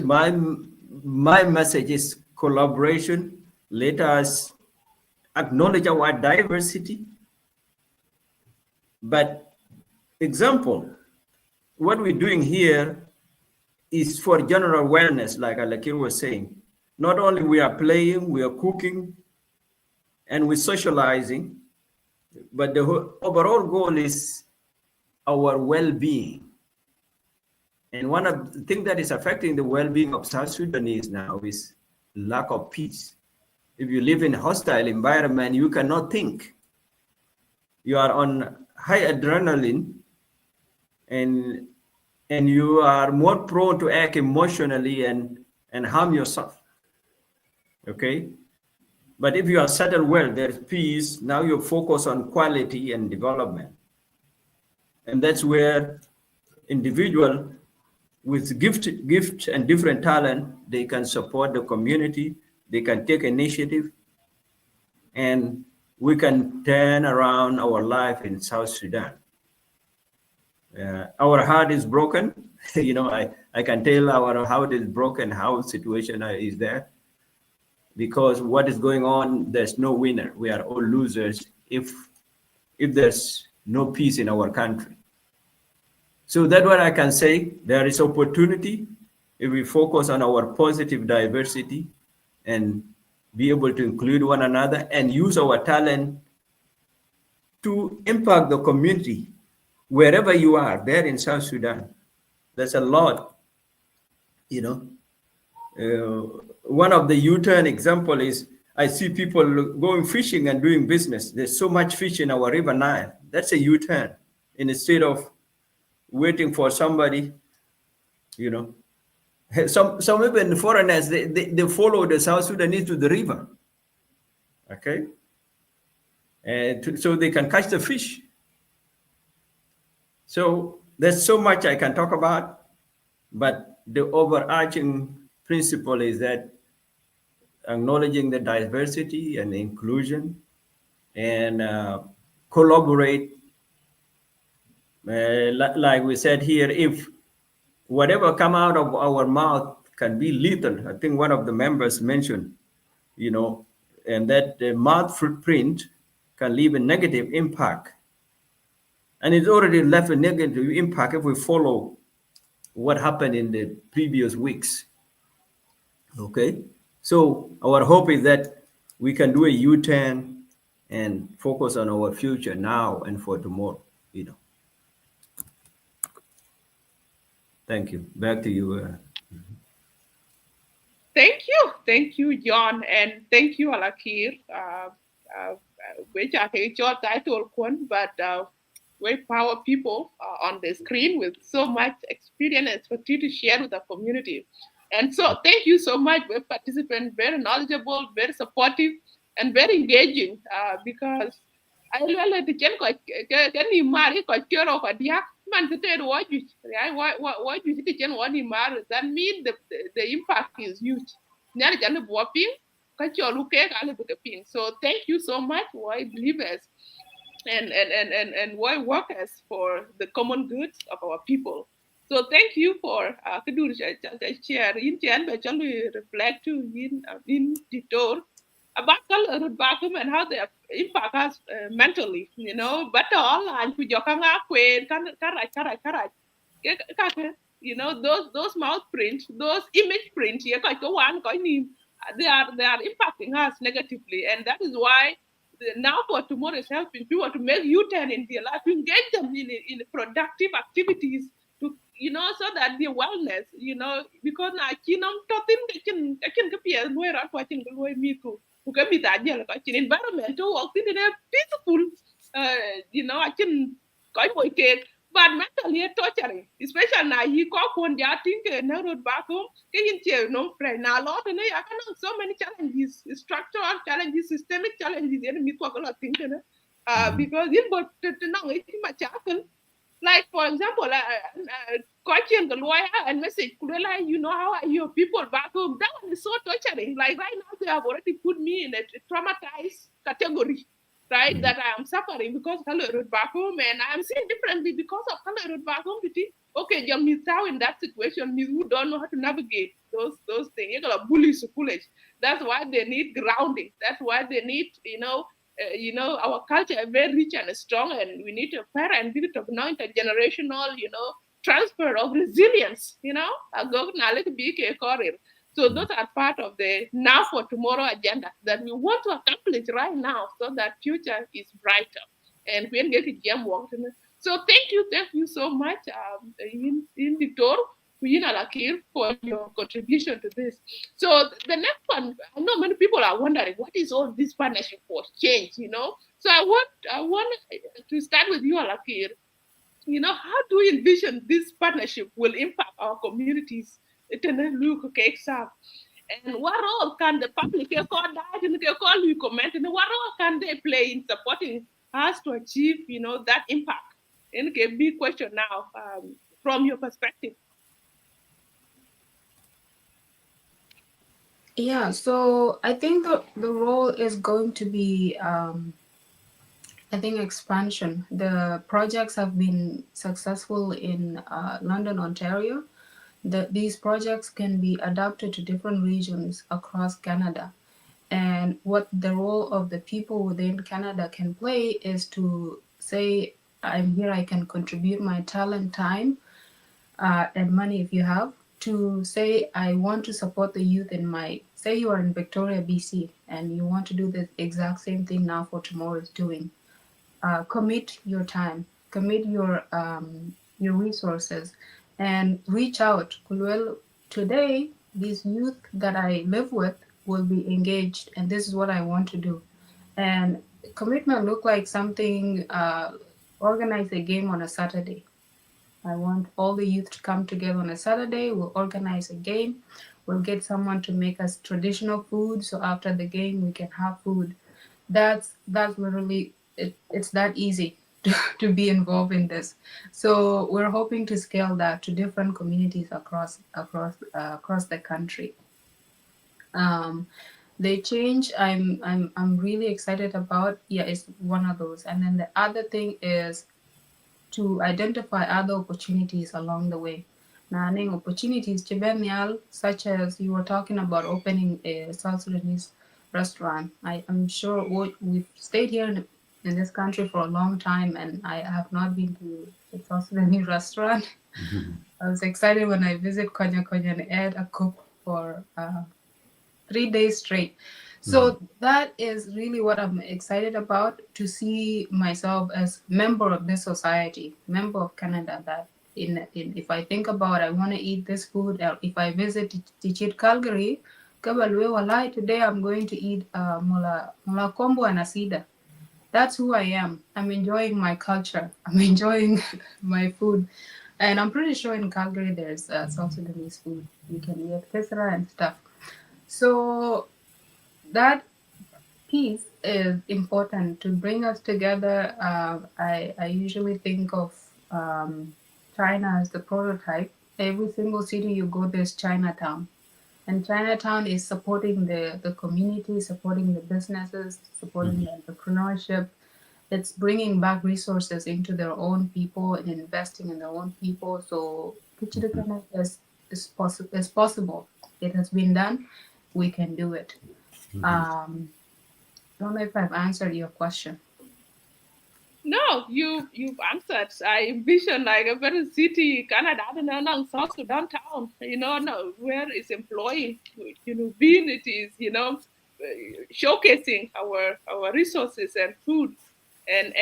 my message is collaboration. Let us acknowledge our diversity, but example, what we're doing here is for general wellness, like Alakir was saying. Not only we are playing, we are cooking, and we're socializing, but the overall goal is our well-being. And one of the things that is affecting the well-being of South Sudanese now is lack of peace. If you live in a hostile environment, you cannot think. You are on high adrenaline, and you are more prone to act emotionally and harm yourself. Okay? But if you are settled well, there's peace. Now you focus on quality and development. And that's where individual with gift and different talent, they can support the community, they can take initiative, and we can turn around our life in South Sudan. Our heart is broken. I can tell our heart is broken, how situation is there, because what is going on, there's no winner. We are all losers if there's no peace in our country. So that's what I can say. There is opportunity if we focus on our positive diversity and be able to include one another and use our talent to impact the community wherever you are there in South Sudan. There's a lot, you know. One of the U-turn example is I see people going fishing and doing business. There's so much fish in our river Nile. That's a U-turn. Instead of waiting for somebody, you know. Some even foreigners, they follow the South Sudanese to the river, okay? And so they can catch the fish. So there's so much I can talk about, but the overarching principle is that acknowledging the diversity and inclusion and collaborate. Like we said here, if whatever come out of our mouth can be lethal. I think one of the members mentioned, and that the mouth footprint can leave a negative impact. And it's already left a negative impact if we follow what happened in the previous weeks. Okay? So our hope is that we can do a U-turn and focus on our future now and for tomorrow. Thank you. Back to you. Thank you, John, and thank you, Alakir. Which I think your title, but very power people on the screen with so much experience and expertise to share with the community. And so, thank you so much, we participants, very knowledgeable, very supportive, and very engaging. Because I really the can you marry ko kero ko dia man to tell what you what you can what you marry that means the impact is huge. Nyari can bo ping ka cholu ke ka le ping. So thank you so much, why believers and why workers for the common goods of our people. So thank you for kudur share in chen be chalu reflect to in detour about color back and how they impact us mentally, but all and ku jokanga kwen kara those mouth prints, those image prints, they are impacting us negatively, and that is why now for tomorrow is helping people to make U-turn in their life, to engage them in productive activities, to so that their wellness, because na chinom totin kin ka pia loy rat kwa chin loy mi ku ka mi ta jel ka chin environment to work in a peaceful I chin koi boy ke but mentally torturing, especially now he cock one ya think no road back home, can you no friend now lot and I can so many challenges, structural challenges, systemic challenges, enemy talk a lot thinking because in but to know it much happen. Like for example, coaching the lawyer and message Kulela, you know how are your people back home? That one is so torturing. Like right now, they have already put me in a traumatized category, right? That I am suffering because color road back home, and I am seen differently because of color road back home. Okay, young Miss Tao in that situation, Miss who don't know how to navigate those things. You're gonna bully so foolish. That's why they need grounding. That's why they need, our culture is very rich and strong, and we need a fair and bit of now intergenerational, transfer of resilience. So those are part of the now for tomorrow agenda that we want to accomplish right now, so that future is brighter. And we get jam work. So thank you so much, in Victor, for your contribution to this. So the next one, I know many people are wondering what is all this partnership for change. So I want to start with you, Alakir. How do you envision this partnership will impact our communities? And what role can the public comment, and what role can they play in supporting us to achieve, that impact? And a big question now, from your perspective. Yeah, so I think the role is going to be, I think, expansion. The projects have been successful in London, Ontario. These projects can be adapted to different regions across Canada. And what the role of the people within Canada can play is to say, I'm here, I can contribute my talent, time, and money if you have, to say, I want to support the youth in my, say you are in Victoria, BC, and you want to do the exact same thing now for tomorrow is doing. Commit your time, commit your resources, and reach out. Well, today, these youth that I live with will be engaged, and this is what I want to do. And commitment look like something. Organize a game on a Saturday. I want all the youth to come together on a Saturday. We'll organize a game. We'll get someone to make us traditional food. So after the game, we can have food. That's literally it. It's that easy to be involved in this. So we're hoping to scale that to different communities across the country. Um, the change I'm really excited about. Yeah, is one of those. And then the other thing is to identify other opportunities along the way. Naning opportunities Chibenial, such as you were talking about opening a South Sudanese restaurant. I'm sure we've stayed here in this country for a long time, and I have not been to a South Sudanese restaurant. I was excited when I visit Konya Konya and ate a cook for 3 days straight. So that is really what I'm excited about, to see myself as member of this society, member of Canada. That in if I think about I want to eat this food, or if I visit Tichit Calgary, Kabalwe Walai, today I'm going to eat mula kombo and asida. That's who I am. I'm enjoying my culture. I'm enjoying my food. And I'm pretty sure in Calgary there's South Sudanese food. You can get kesra and stuff. So that piece is important to bring us together. I usually think of China as the prototype. Every single city you go, there's Chinatown. And Chinatown is supporting the community, supporting the businesses, supporting the entrepreneurship. It's bringing back resources into their own people and investing in their own people. So Kichidikana is possible. It has been done. We can do it. Don't know if I've answered your question. No, you've answered. I envision like a very city, Canada, I don't know, South Sudan town, no, where it's employing, being it is, showcasing our resources and food, and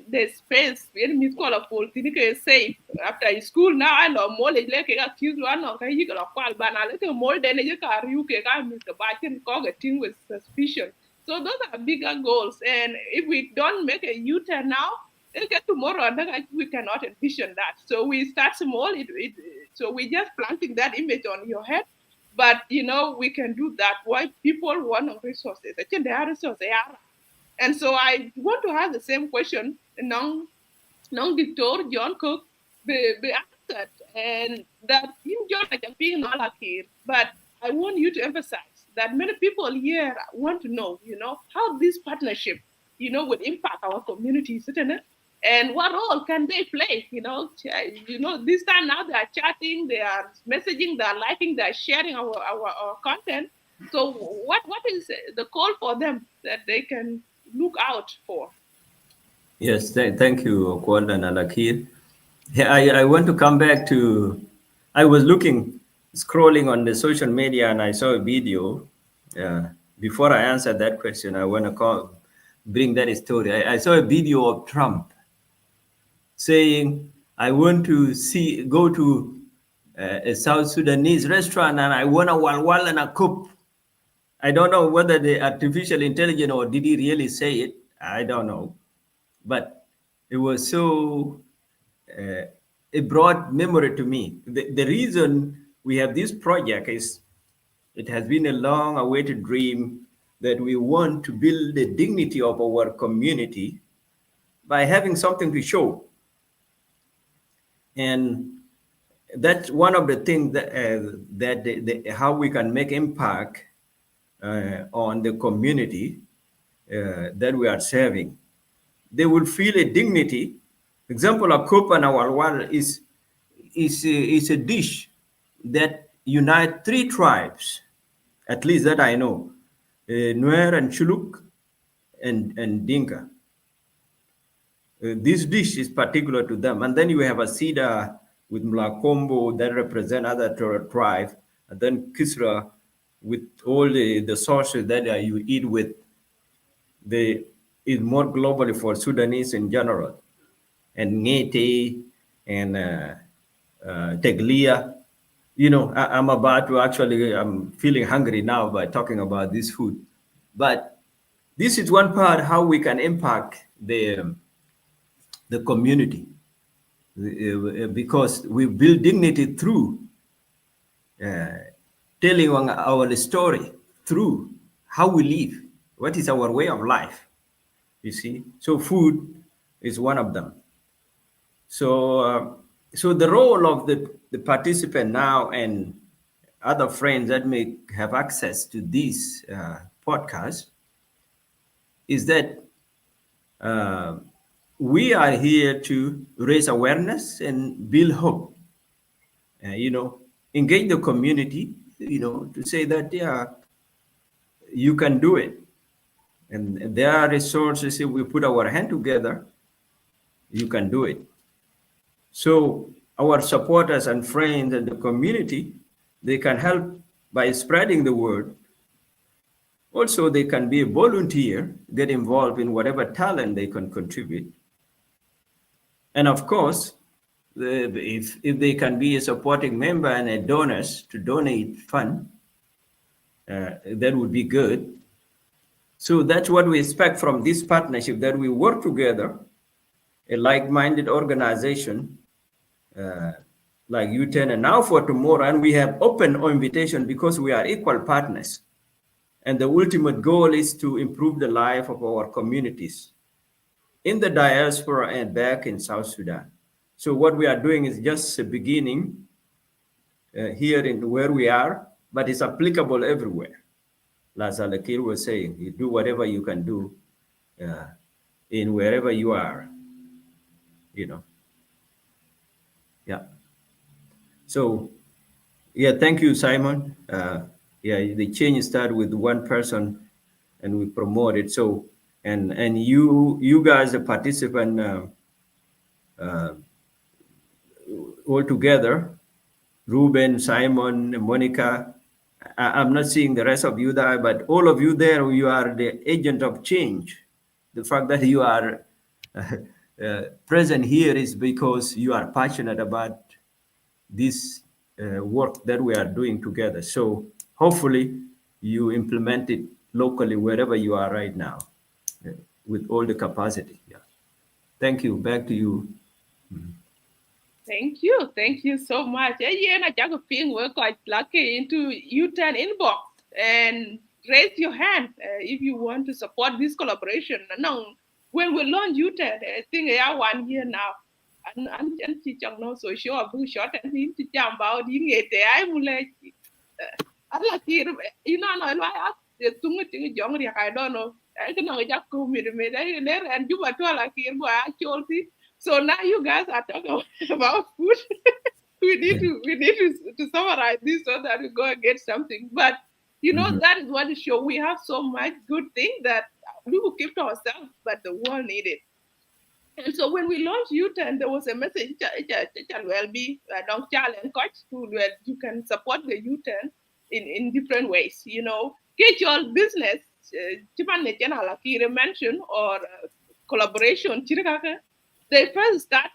the space. When we call a full thing is safe after school now. I know more like accused one of you got a call, but I look more than you can you can Mr. Bachen call a thing with suspicion. So those are bigger goals. And if we don't make a U-turn now, Okay, tomorrow, and then we cannot envision that. So we start small. So we just planting that image on your head. But we can do that. Why people want resources? Actually, they are resources. They are. And so I want to ask the same question. Non John Cook be answered, and that in John I can be not here, but I want you to emphasize that many people here want to know, how this partnership, would impact our communities, isn't it? And what role can they play? This time now they are chatting, they are messaging, they are liking, they are sharing our content. So what is the call for them that they can look out for? Yes, thank you, Kwal and Alakir. Yeah, I want to come back to. I was scrolling on the social media, and I saw a video. Uh, Before I answer that question, I want to bring that story. I saw a video of Trump saying, "I want to go to a South Sudanese restaurant, and I want a walwal and a cup." I don't know whether the artificial intelligence or did he really say it. I don't know, but it was so uh, it brought memory to me. The reason we have this project is it has been a long awaited dream that we want to build the dignity of our community by having something to show. And that's one of the things that how we can make impact on the community that we are serving. They will feel a dignity. Example of Kopan Awalwal is a dish that unite three tribes, at least that I know, Nuer and Chuluk and Dinka. This dish is particular to them. And then you have a Sida with Mlakombo that represent other tribes, and then Kisra with all the sources that you eat with. The is more globally for Sudanese in general, and Ngete and Teglia. I'm about to actually, I'm feeling hungry now by talking about this food. But this is one part how we can impact the community because we build dignity through uh, telling our story, through how we live, what is our way of life, you see. So food is one of them. So the role of the participant now and other friends that may have access to this podcast is that uh, we are here to raise awareness and build hope. Engage the community. To say that yeah, you can do it, and there are resources. If we put our hand together, you can do it. So our supporters and friends and the community, they can help by spreading the word. Also, they can be a volunteer, get involved in whatever talent they can contribute. And of course, if they can be a supporting member and a donors to donate fund, that would be good. So that's what we expect from this partnership, that we work together, a like-minded organization uh, like U10 and Now for Tomorrow, and we have open invitation because we are equal partners. And the ultimate goal is to improve the life of our communities in the diaspora and back in South Sudan. So what we are doing is just a beginning here in where we are, but it's applicable everywhere. As Alakir was saying, you do whatever you can do uh, in wherever you are, you know. Yeah. So, yeah, thank you, Simon. Yeah, the change started with one person, and we promote it. So, and you guys, the participant, uh, all together, Ruben, Simon, Monica. I'm not seeing the rest of you there, but all of you there, you are the agent of change. The fact that you are present here is because you are passionate about this work that we are doing together. So hopefully you implement it locally wherever you are right now with all the capacity. Yeah. Thank you. Back to you. Thank you. Thank you so much. Yeah, I just feel we're quite lucky into U10 inbox and raise your hand if you want to support this collaboration. No, when we launch U10, I think yeah 1 year now. And chị chẳng know so sure who short and him to jump out in it. I will like I like it. You know, no, I tung it in young I don't know. I can know just go with me there and you were like here go actually. So now you guys are talking about food. We need to summarize this so that we go and get something. But you know Mhm. that is what the show. We have so much good thing that we will keep to ourselves, but the world need it. And so when we launched U10, there was a message that will be don't challenge coach to where you can support the U10 in different ways. You know, get your business, Chiman General Akira mentioned, or collaboration, they first start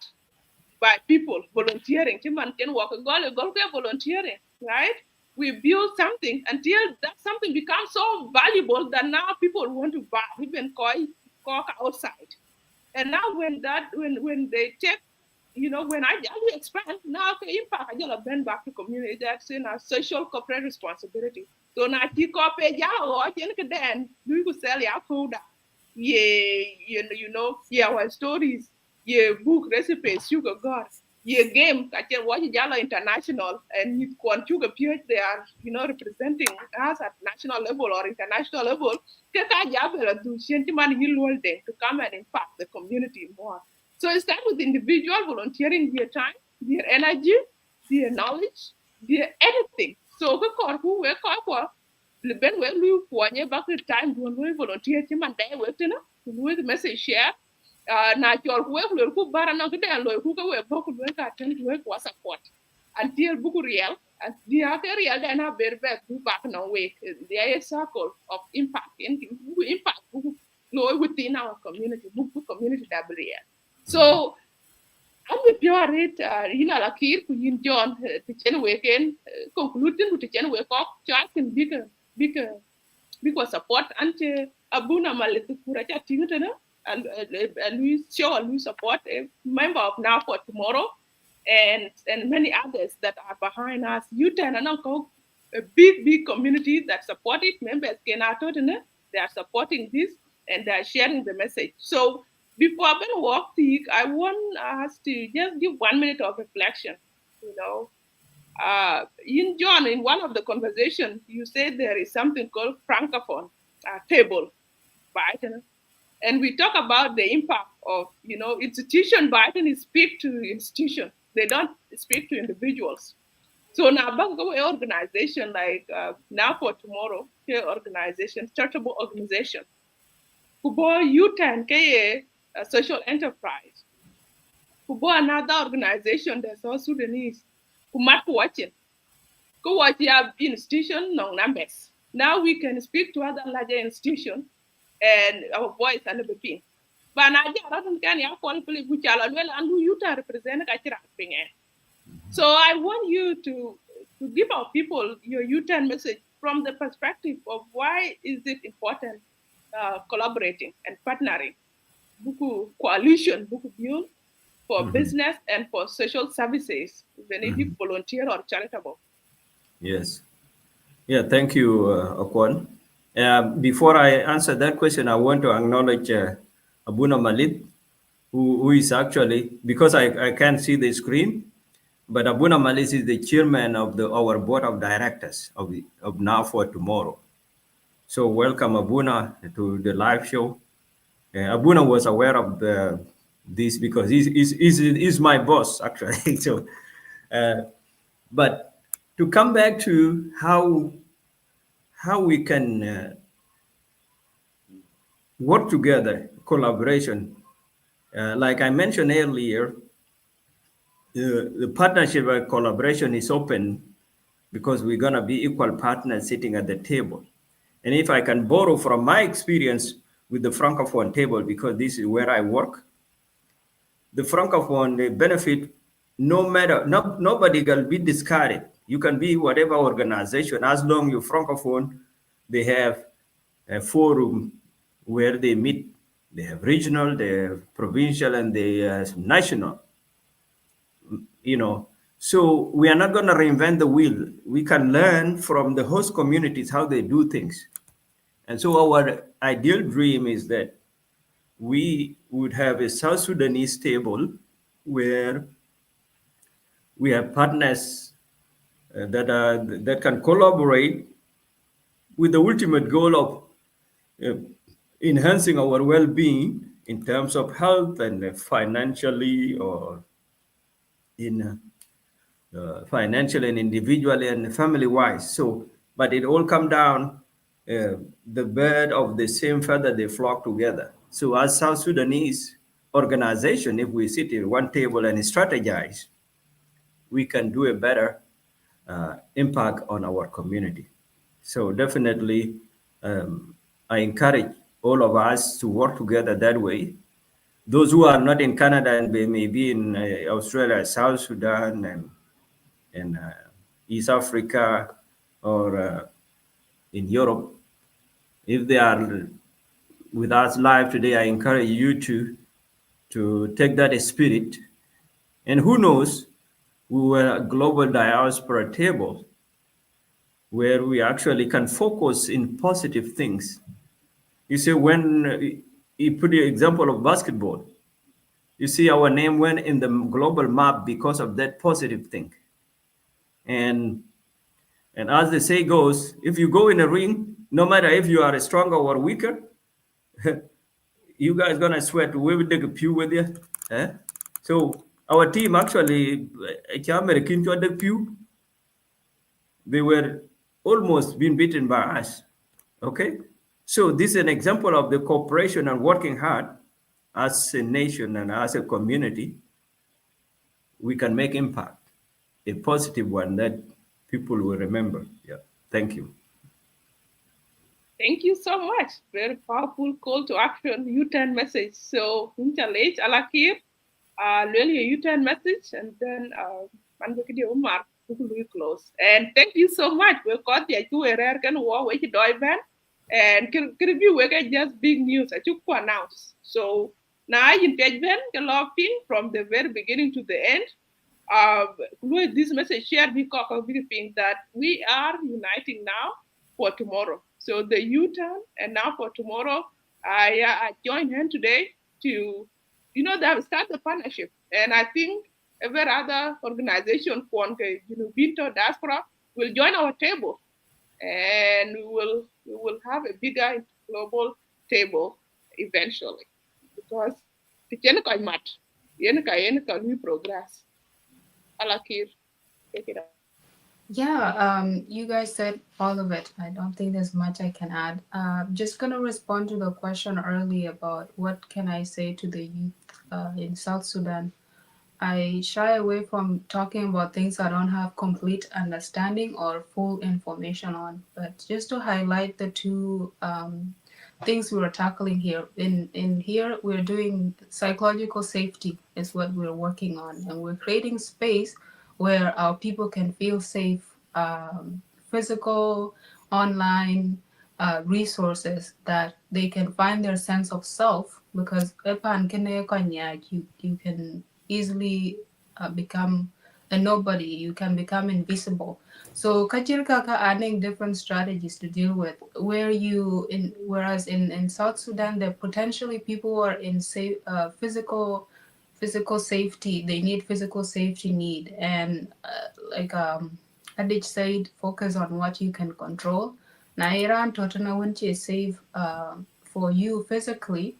by people volunteering. Chiman can work a goal volunteering, right? We build something until that something becomes so valuable that now people want to buy, even cook outside. And now when they take, you know, when I expand now the impact I just bend back to community that's in a social corporate responsibility. So now ti corporate ya or jen ka den we could sell ya food. Yeah, yeah, our stories, yeah, book recipes, sugar god, yeah, game, I can watch Jala International and you want sugar PH they are, representing us at national level or international level. Kaka jabela do shantyman hill to come and impact the community more. So it starts with individual volunteering their time, their energy, their knowledge, their anything. So who we call ben we lu kwanye back the time when we volunteer ti man day we tina we the message share na chol we lu ku bara na kede lo ku ka we boku we ka ten we ku support until buku real and the other real then have better back bu back no way there is a circle of impact in impact buku lo within our community buku community double real so I'm pure it la kir ku yin John to chen we ken concluding to chen we ko chat in bigger because support ante abuna malitu kura cha tingata na and we show and we support a member of now for tomorrow and many others that are behind us you turn and uncle a big community that support it members can out they are supporting this and they are sharing the message so before I walk I want us to just give 1 minute of reflection you know in John, in one of the conversations, you said there is something called francophone table, right? And we talk about the impact of institution. Biden speak to institution; they don't speak to individuals. So now, back to organization like now for tomorrow, care organization, charitable organization, kubo U10 KA a social enterprise, kubo another organization that's also Sudanese, kumat watching. Go what you have institution no numbers. Now we can speak to other larger institutions and our voice and everything. But now I don't can ya qualify which are well and who you to represent a. So I want you to give our people your U10 message from the perspective of why is it important collaborating and partnering. Buku coalition, buku build for Mhm. business and for social services, even if you Mhm. volunteer or charitable. Yes. Yeah, thank you, Akwon. Before I answer that question, I want to acknowledge Abuna Malik, who is actually, because I can't see the screen, but Abuna Malik is the chairman of our board of directors of Now for Tomorrow. So welcome, Abuna, to the live show. Abuna was aware of this because he's my boss, actually. So, uh, but to come back to how we can work together, collaboration. Like I mentioned earlier, the partnership and collaboration is open because we're going to be equal partners sitting at the table. And if I can borrow from my experience with the Francophone table, because this is where I work, the Francophone they benefit no matter, nobody can be discarded. You can be whatever organization, as long you're Francophone, they have a forum where they meet. They have regional, they have provincial, and they have national. You know, so we are not going to reinvent the wheel. We can learn from the host communities how they do things. And so our ideal dream is that we would have a South Sudanese table where we have partners that can collaborate with the ultimate goal of uh, enhancing our well-being in terms of health and financially, or in financially and individually and family-wise. So, but it all come down, the bird of the same feather, they flock together. So as South Sudanese organization, if we sit at one table and strategize, we can do a better impact on our community. So definitely, I encourage all of us to work together that way. Those who are not in Canada and they may be in Australia, South Sudan, and East Africa, or in Europe, if they are with us live today, I encourage you to take that spirit. And who knows, we were a global diaspora table where we actually can focus in positive things. You see, when you put the example of basketball, you see our name went in the global map because of that positive thing. And and as the say goes, if you go in a ring, no matter if you are stronger or weaker, you guys gonna sweat. We will take a pew with you. Eh? So our team actually, American to the pew, they were almost being beaten by us. Okay, so this is an example of the cooperation and working hard as a nation and as a community. We can make impact, a positive one that people will remember. Yeah, thank you. Thank you so much. Very powerful call to action, U-turn message. So, Inchallenge, Alakir, really a U-turn message, and then Manbekidi Umar, we close. And thank you so much. We got the two rare can war, which do event, and can be we get just big news. I took announce. So, now I engage Ben, the love from the very beginning to the end. uh, this message shared because of everything that we are uniting now for tomorrow. So the U-turn and now for tomorrow, I joined hand today to, they have started the partnership. And I think every other organization for Binto diaspora will join our table, and we will have a bigger global table eventually, because the mat, we progress. Alakir, take it up. Yeah, you guys said all of it. I don't think there's much I can add. Just gonna respond to the question early about what can I say to the youth in South Sudan. I shy away from talking about things I don't have complete understanding or full information on. But just to highlight the two things we were tackling here. In here, we're doing psychological safety is what we're working on, and we're creating space where our people can feel safe. Physical, online resources that they can find their sense of self, because you can easily become a nobody, you can become invisible. So kachir kaka adding different strategies to deal with where you in whereas in South Sudan there potentially people who are in safe physical safety, they need physical safety need, and like Adich said, focus on what you can control. Na Iran totana wunche save for you physically,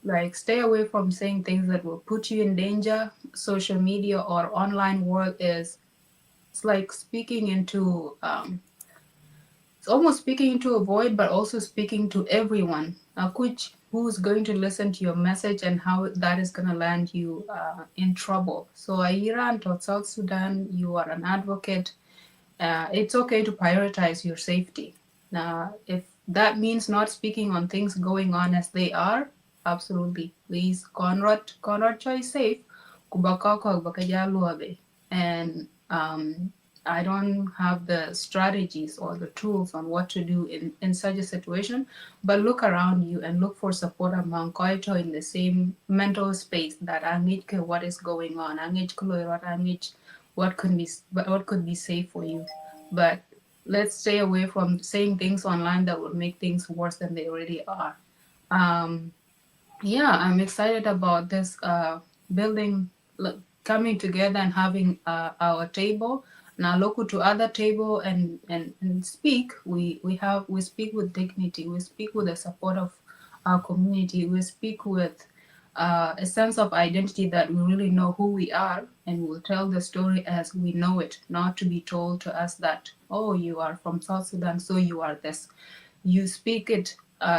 like stay away from saying things that will put you in danger. Social media or online world is, it's like speaking into it's almost speaking into a void, but also speaking to everyone. Which who's going to listen to your message and how that is going to land you in trouble. So Iran to South Sudan, you are an advocate. It's okay to prioritize your safety. Now, if that means not speaking on things going on as they are, absolutely. Please, Conrad Choi safe. Kubaka ko bakajaluabe. And I don't have the strategies or the tools on what to do in such a situation. But look around you and look for support among Koito in the same mental space that I need what is going on. I need what could be safe for you. But let's stay away from saying things online that will make things worse than they already are. Um, yeah, I'm excited about this building, coming together and having our table. Now look to other table and speak. We speak with dignity. We speak with the support of our community. We speak with a sense of identity that we really know who we are, and we'll tell the story as we know it, not to be told to us that, oh, you are from South Sudan, so you are this. You speak it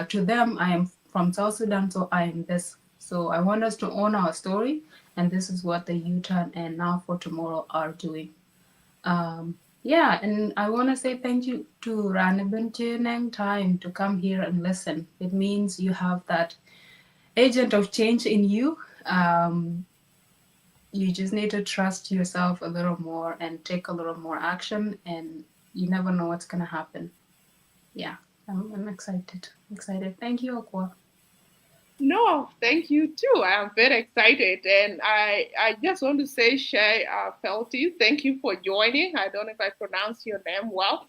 to them. I am from South Sudan, so I am this. So I want us to own our story, and this is what the U-Turn and Now for Tomorrow are doing. Yeah, and I want to say thank you to Ranabin Cheneng time to come here and listen. It means you have that agent of change in you. You just need to trust yourself a little more and take a little more action, and you never know what's going to happen. Yeah, I'm excited. Excited. Thank you, Aqua. No, thank you too. I am very excited, and I just want to say, Shay Felty, thank you for joining. I don't know if I pronounced your name well.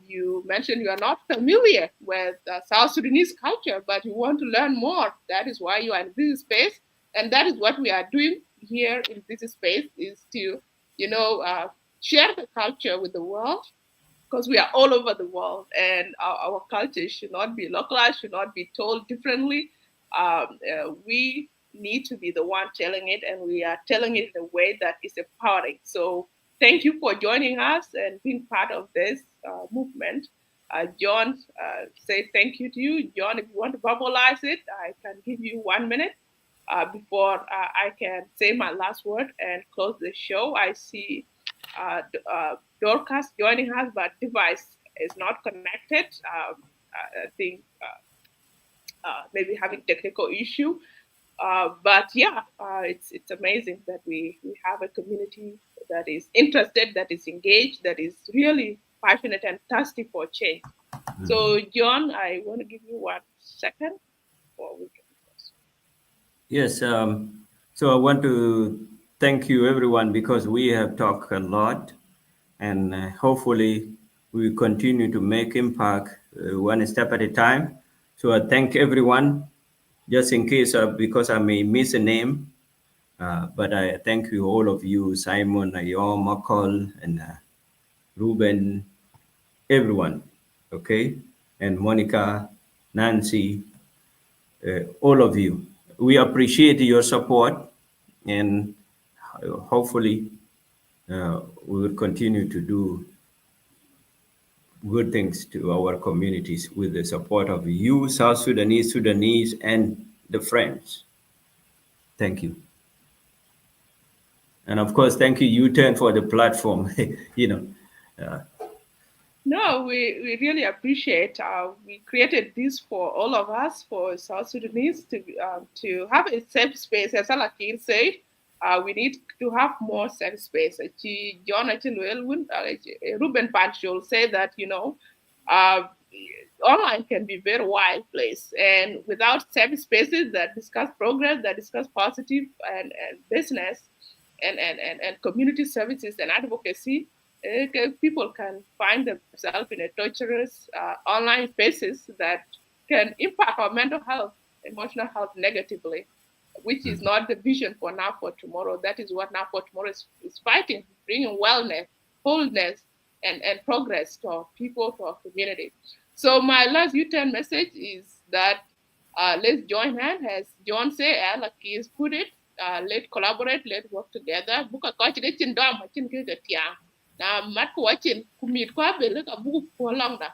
You mentioned you are not familiar with South Sudanese culture, but you want to learn more. That is why you are in this space, and that is what we are doing here in this space: is to, you know, share the culture with the world, because we are all over the world, and our culture should not be localized, should not be told differently. We need to be the one telling it, and we are telling it in a way that is empowering. So thank you for joining us and being part of this movement. John, say thank you to you. John, if you want to verbalize it, I can give you 1 minute before I can say my last word and close the show. I see Dorcas joining us, but device is not connected. I think maybe having technical issue. But yeah, it's amazing that we have a community that is interested, that is engaged, that is really passionate and thirsty for change. So, John, I want to give you 1 second before we can close. Yes. So I want to thank you, everyone, because we have talked a lot, and hopefully we continue to make impact one step at a time. So I thank everyone. Just in case, because I may miss a name, but I thank you, all of you, Simon, Ayom, Makol, and Ruben, everyone. Okay, and Monica, Nancy, all of you. We appreciate your support, and hopefully we will continue to do good things to our communities with the support of you, South Sudanese, Sudanese, and the friends. Thank you. And of course, thank you, U-Turn, for the platform. you know, uh, No, we really appreciate. We created this for all of us, for South Sudanese, to have a safe space. As Alakir said, we need to have more safe space. John Ruben Panchol said that, uh, online can be very wild place, and without safe spaces that discuss progress, that discuss positive and business and community services and advocacy, people can find themselves in a torturous online spaces that can impact our mental health, emotional health negatively, which is not the vision for Now for Tomorrow. That is what Now for Tomorrow is fighting, bringing wellness, wholeness, and progress to our people, to our community. So my last U-turn message is that let's join hands, as John said, and like he's put it, let's collaborate, let's work together. Buka coach de chin dom, chin ke tiang. Na mat ko chin kumit ko be le ka buku po long da.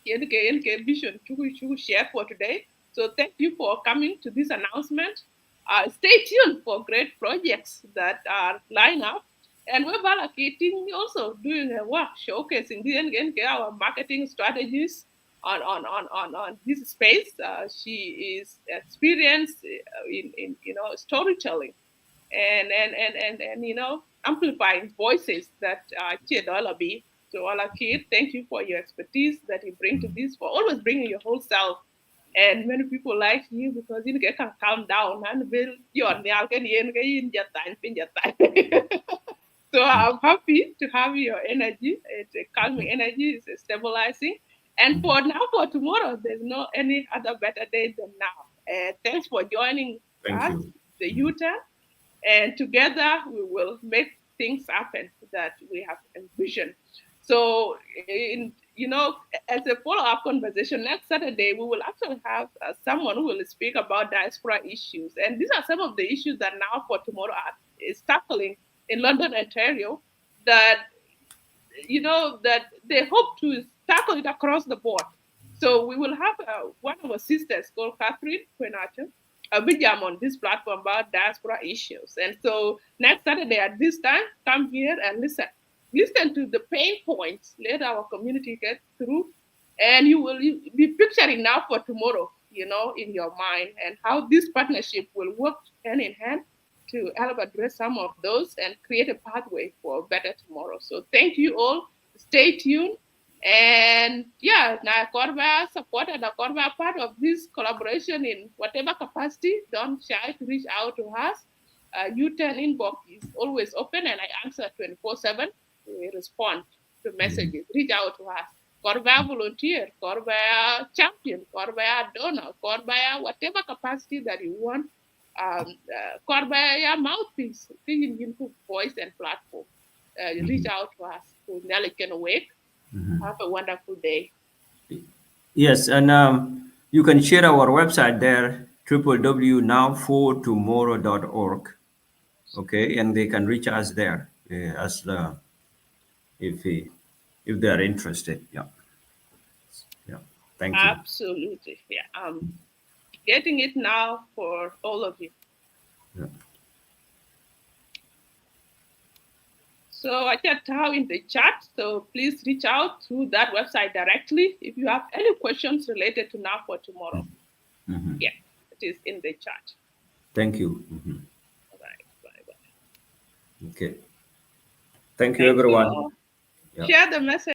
Yen ke vision chuku share for today. So thank you for coming to this announcement. Stay tuned for great projects that are lined up. And we're allocating also doing a work showcasing our marketing strategies on this space. She is experienced in storytelling, and amplifying voices that be. So all our kids, thank you for your expertise that you bring to this, for always bringing your whole self. And many people like you because you can calm down and build your So I'm happy to have your energy. It's a calming energy, it's a stabilizing. And for now, for tomorrow, there's no any other better day than now. Thanks for joining Thank us, you. the Utah, and together we will make things happen that we have envisioned. So, as a follow-up conversation next Saturday, we will actually have someone who will speak about diaspora issues, and these are some of the issues that now for tomorrow is tackling in London, Ontario, that that they hope to tackle it across the board. So we will have one of our sisters called Catherine Quenacho, a big jam on this platform about diaspora issues. And so next Saturday at this time, come here and listen. Listen to the pain points. Let our community get through, and you will be picturing now for tomorrow, in your mind, and how this partnership will work hand in hand to help address some of those and create a pathway for a better tomorrow. So thank you all. Stay tuned. And yeah, now Korba supported the Korba part of this collaboration in whatever capacity. Don't shy to reach out to us. U10 inbox is always open and I answer 24/7. We respond to messages. Reach out to us. Korba volunteer, Korba champion, Korba donor, Korba whatever capacity that you want, Corbaya mouthpiece, thinking input voice and platform. Reach out to us. Kunali can awake. Have a wonderful day. Yes, and you can share our website there, www.nowfortomorrow.org. Okay, and they can reach us there as if he, if they are interested. Yeah, yeah. Thank you. Absolutely. Yeah. Getting it now for all of you. Yeah. So I just have in the chat. So please reach out to that website directly if you have any questions related to now for tomorrow. Mhm. Yeah, it is in the chat. Thank you. All right. Bye bye. Okay. Thank you, Thank you everyone. all. Yeah. Share the message.